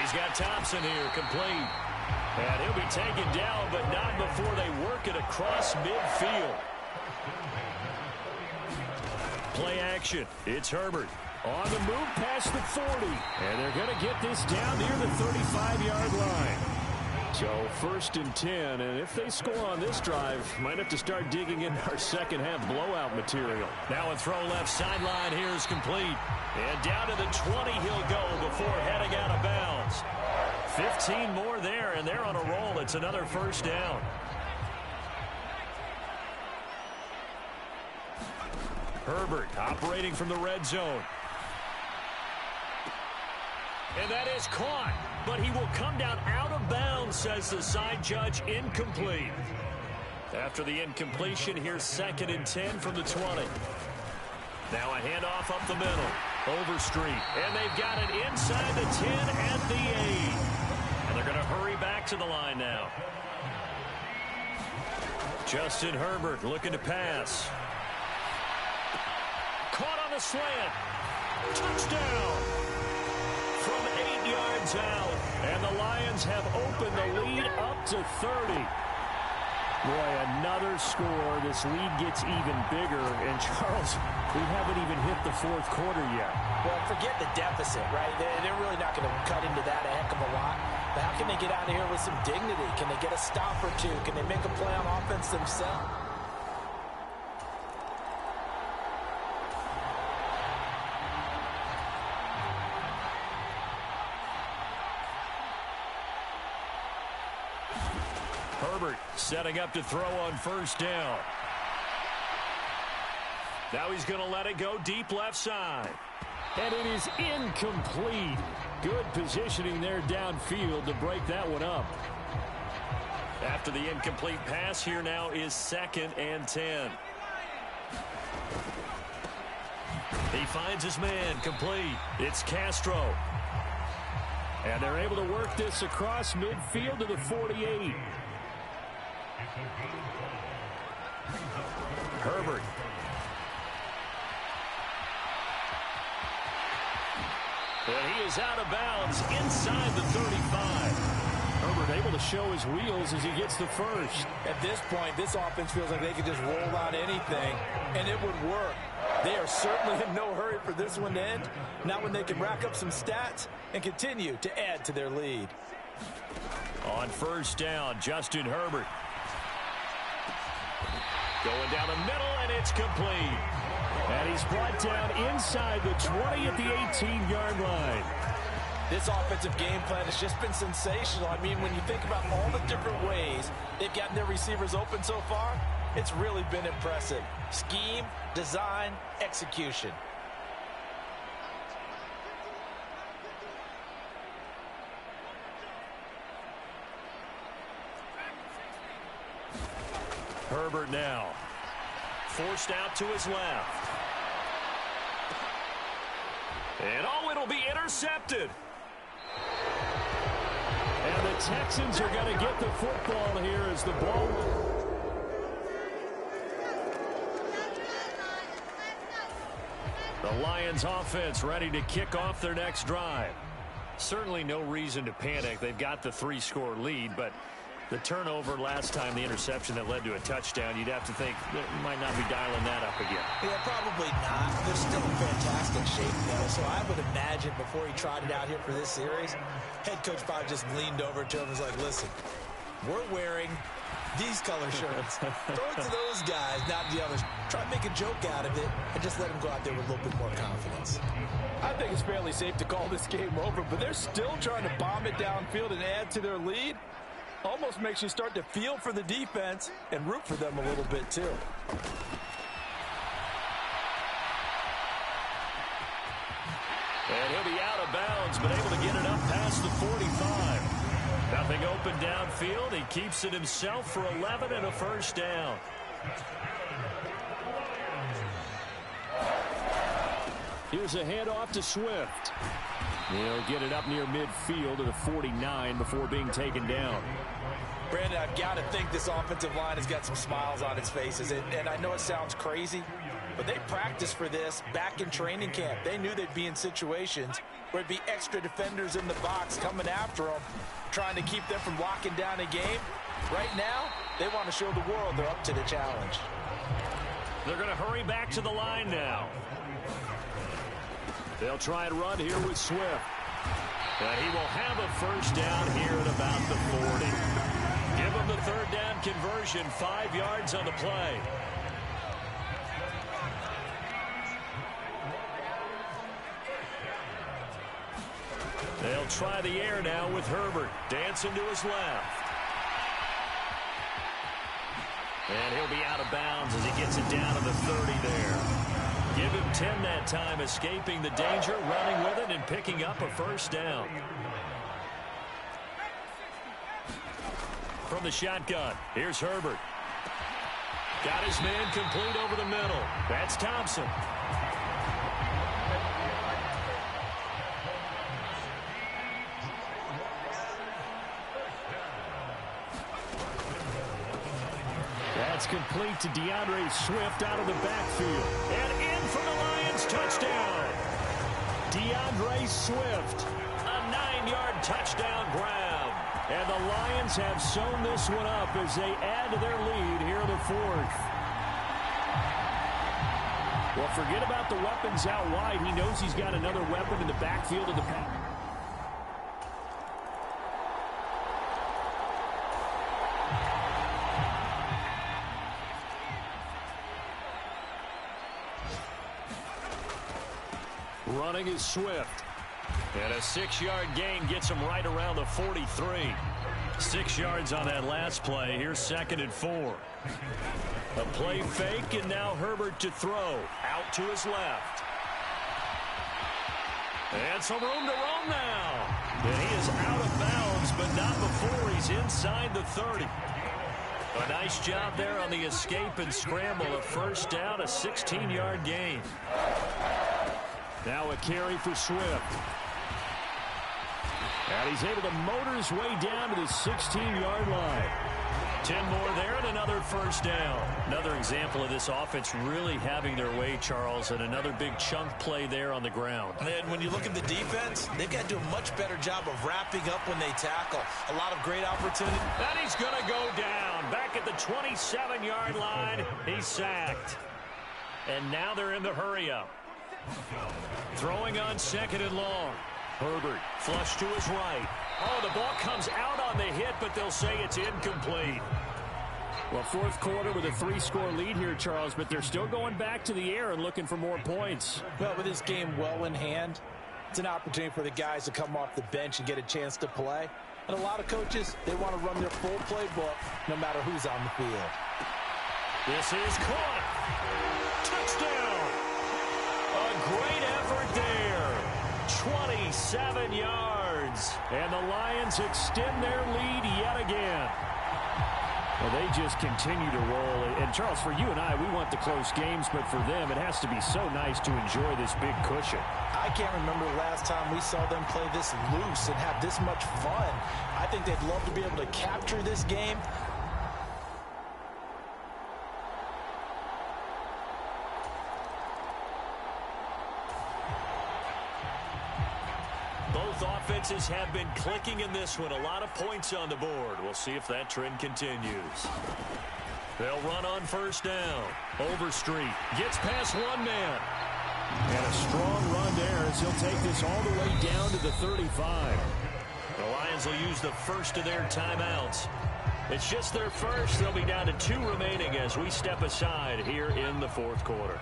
S2: He's got Thompson here, complete. And he'll be taken down, but not before they work it across midfield. Play action. It's Herbert. On the move past the 40. And they're going to get this down near the 35-yard line. So 1st and 10. And if they score on this drive, might have to start digging in our second half blowout material. Now a throw left sideline here is complete. And down to the 20 he'll go before heading out of bounds. 15 more there, and they're on a roll. It's another first down. Herbert operating from the red zone. And that is caught, but he will come down out of bounds, says the side judge. Incomplete. After the incompletion, here's 2nd and 10 from the 20. Now a handoff up the middle. Overstreet. And they've got it inside the 10 at the 8. And they're going to hurry back to the line now. Justin Herbert looking to pass. Caught on the slant. Touchdown. From 8 yards out. And the Lions have opened the lead up to 30. Boy, another score. This lead gets even bigger. And, Charles, we haven't even hit the 4th quarter yet.
S3: Well, forget the deficit, right? They're really not going to cut into that a heck of a lot. But how can they get out of here with some dignity? Can they get a stop or two? Can they make a play on offense themselves?
S2: Herbert setting up to throw on first down. Now he's going to let it go deep left side.
S4: And it is incomplete. Good positioning there downfield to break that one up.
S2: After the incomplete pass, here now is 2nd and 10. He finds his man, complete. It's Castro.
S4: And they're able to work this across midfield to the 48.
S2: Herbert. And he is out of bounds inside the 35.
S4: Herbert able to show his wheels as he gets the first.
S3: At this point, this offense feels like they could just roll out anything, and it would work. They are certainly in no hurry for this one to end. Not when they can rack up some stats and continue to add to their lead.
S2: On first down, Justin Herbert. Going down the middle, and it's complete.
S4: And he's brought down inside the 20 at the 18-yard line.
S3: This offensive game plan has just been sensational. I mean, when you think about all the different ways they've gotten their receivers open so far, it's really been impressive. Scheme, design, execution.
S2: Herbert now. Forced out to his left. And it'll be intercepted.
S4: And the Texans are going to get the football here as the ball.
S2: The Lions offense ready to kick off their next drive. Certainly no reason to panic. They've got the 3-score lead, but the turnover last time, the interception that led to a touchdown, you'd have to think that might not be dialing that up again.
S3: Yeah, probably not. They're still in fantastic shape, though, so I would imagine before he trotted out here for this series, head coach probably just leaned over to him and was like, listen, we're wearing these color shirts. Throw it to those guys, not the others. Try to make a joke out of it and just let them go out there with a little bit more confidence.
S6: I think it's fairly safe to call this game over, but they're still trying to bomb it downfield and add to their lead. Almost makes you start to feel for the defense and root for them a little bit, too.
S2: And he'll be out of bounds, but able to get it up past the 45. Nothing open downfield. He keeps it himself for 11 and a first down.
S4: Here's a handoff to Swift. He'll get it up near midfield to the 49 before being taken down.
S3: Brandon, I've got to think this offensive line has got some smiles on its faces. And I know it sounds crazy, but they practiced for this back in training camp. They knew they'd be in situations where there'd be extra defenders in the box coming after them, trying to keep them from locking down a game. Right now, they want to show the world they're up to the challenge.
S2: They're going to hurry back to the line now. They'll try and run here with Swift. And he will have a first down here at about the 40. Give him the third down conversion, 5 yards on the play. They'll try the air now with Herbert. Dancing to his left. And he'll be out of bounds as he gets it down to the 30 there. Give him 10 that time, escaping the danger, running with it, and picking up a first down. From the shotgun, here's Herbert. Got his man complete over the middle. That's Thompson.
S4: That's complete to DeAndre Swift out of the backfield. And in for the Lions, touchdown. DeAndre Swift, a 9-yard touchdown grab. And the Lions have sewn this one up as they add to their lead here in the 4th. Well, forget about the weapons out wide. He knows he's got another weapon in the backfield of the pack. Running is Swift.
S2: And a 6-yard gain gets him right around the 43. 6 yards on that last play. Here's 2nd and 4. A play fake, and now Herbert to throw. Out to his left. And some room to roam now. And he is out of bounds, but not before he's inside the 30. A nice job there on the escape and scramble. A first down, a 16-yard gain.
S4: Now a carry for Swift. And he's able to motor his way down to the 16-yard line.
S2: 10 more there and another first down. Another example of this offense really having their way, Charles, and another big chunk play there on the ground.
S3: And when you look at the defense, they've got to do a much better job of wrapping up when they tackle. A lot of great opportunity.
S2: And he's going to go down. Back at the 27-yard line, he's sacked. And now they're in the hurry-up. Throwing on 2nd and long. Herbert flush to his right. Oh, the ball comes out on the hit, but they'll say it's incomplete.
S4: Well, fourth quarter with a 3-score lead here, Charles, but they're still going back to the air and looking for more points.
S3: Well, with this game well in hand, it's an opportunity for the guys to come off the bench and get a chance to play. And a lot of coaches, they want to run their full playbook no matter who's on the field.
S2: This is caught. Touchdown. A great effort there. 27 yards.
S4: And the Lions extend their lead yet again. Well, they just continue to roll. And, Charles, for you and I, we want the close games, but for them, it has to be so nice to enjoy this big cushion.
S3: I can't remember the last time we saw them play this loose and have this much fun. I think they'd love to be able to capture this game.
S2: Both offenses have been clicking in this one. A lot of points on the board. We'll see if that trend continues. They'll run on first down. Overstreet gets past one man.
S4: And a strong run there as he'll take this all the way down to the 35.
S2: The Lions will use the first of their timeouts. It's just their first. They'll be down to 2 remaining as we step aside here in the fourth quarter.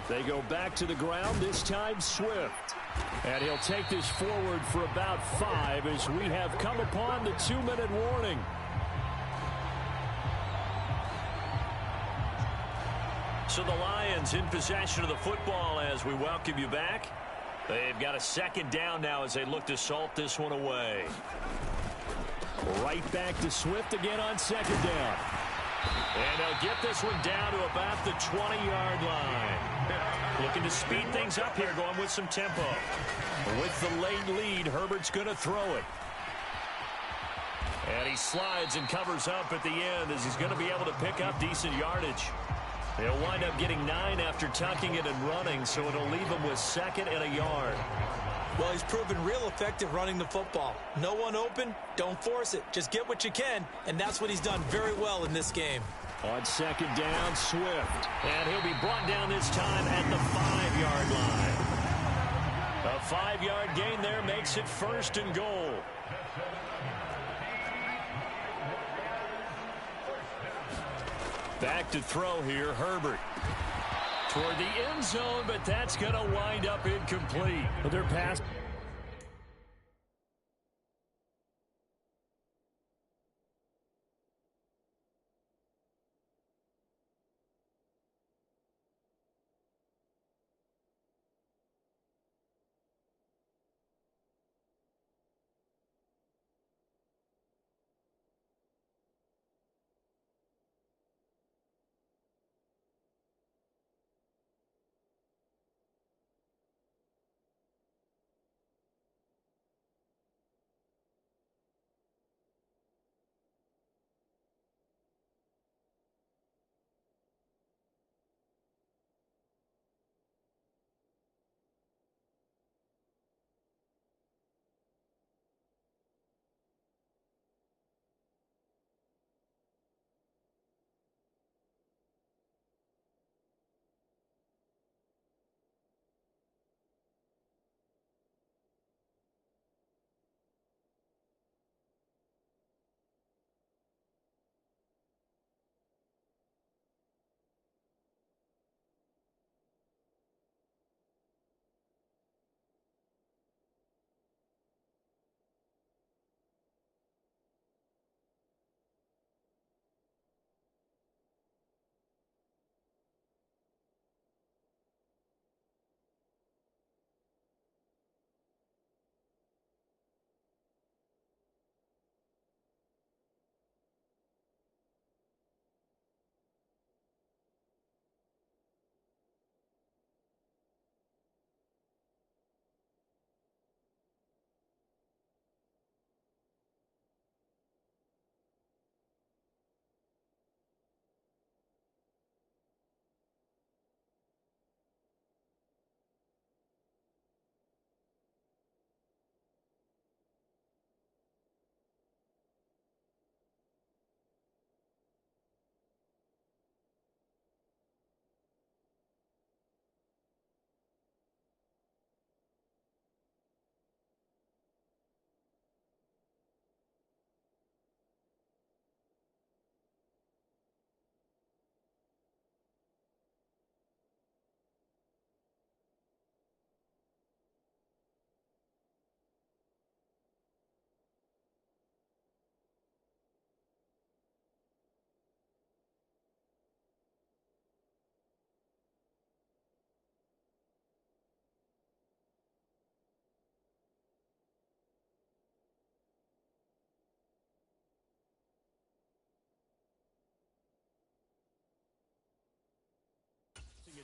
S4: They go back to the ground, this time Swift. And he'll take this forward for about 5 as we have come upon the 2-minute warning.
S2: So the Lions in possession of the football as we welcome you back. They've got a second down now as they look to salt this one away.
S4: Right back to Swift again on second down.
S2: And they'll get this one down to about the 20-yard line. Looking to speed things up here, going with some tempo. With the late lead, Herbert's going to throw it. And he slides and covers up at the end as he's going to be able to pick up decent yardage. They'll wind up getting 9 after tucking it and running, so it'll leave him with 2nd and a yard.
S5: Well, he's proven real effective running the football. No one open, don't force it. Just get what you can, and that's what he's done very well in this game.
S4: On second down, Swift.
S2: And he'll be brought down this time at the 5-yard line. A 5-yard gain there makes it 1st and goal. Back to throw here, Herbert. Toward the end zone, but that's going to wind up incomplete.
S4: But their pass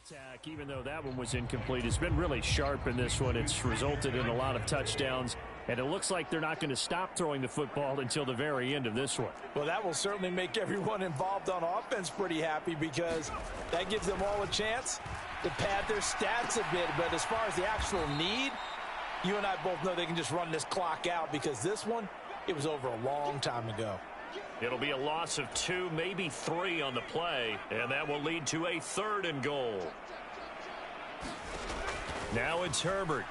S4: attack, even though that one was incomplete, has been really sharp in this one. It's resulted in a lot of touchdowns, and it looks like they're not going to stop throwing the football until the very end of this one.
S6: Well, that will certainly make everyone involved on offense pretty happy, because that gives them all a chance to pad their stats a bit. But as far as the actual need, you and I both know they can just run this clock out, because this one, it was over a long time ago.
S2: It'll be a loss of 2, maybe 3 on the play, and that will lead to a 3rd and goal. Now it's Herbert.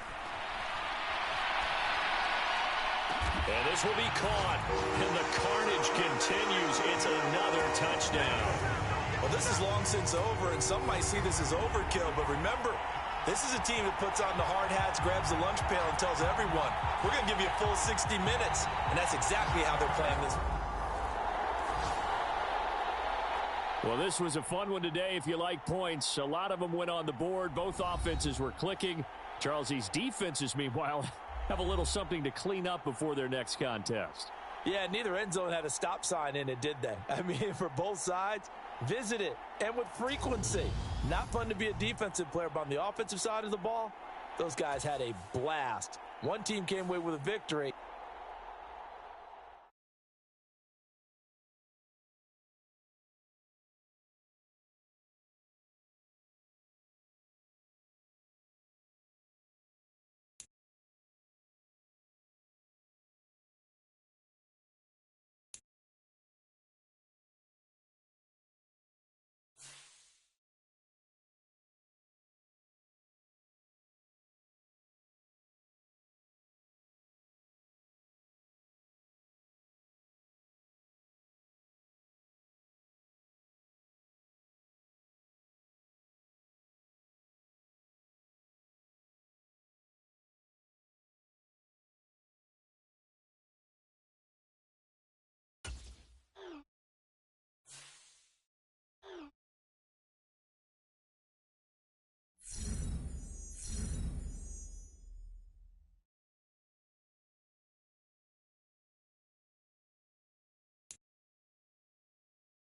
S2: And this will be caught, and the carnage continues. It's another touchdown.
S5: Well, this is long since over, and some might see this as overkill, but remember, this is a team that puts on the hard hats, grabs the lunch pail, and tells everyone, we're going to give you a full 60 minutes, and that's exactly how they're playing this.
S4: Well, this was a fun one today if you like points. A lot of them went on the board. Both offenses were clicking. Charles, these defenses, meanwhile, have a little something to clean up before their next contest.
S6: Yeah, neither end zone had a stop sign in it, did they? I mean, for both sides, visit it, and with frequency. Not fun to be a defensive player, but on the offensive side of the ball, those guys had a blast. One team came away with a victory.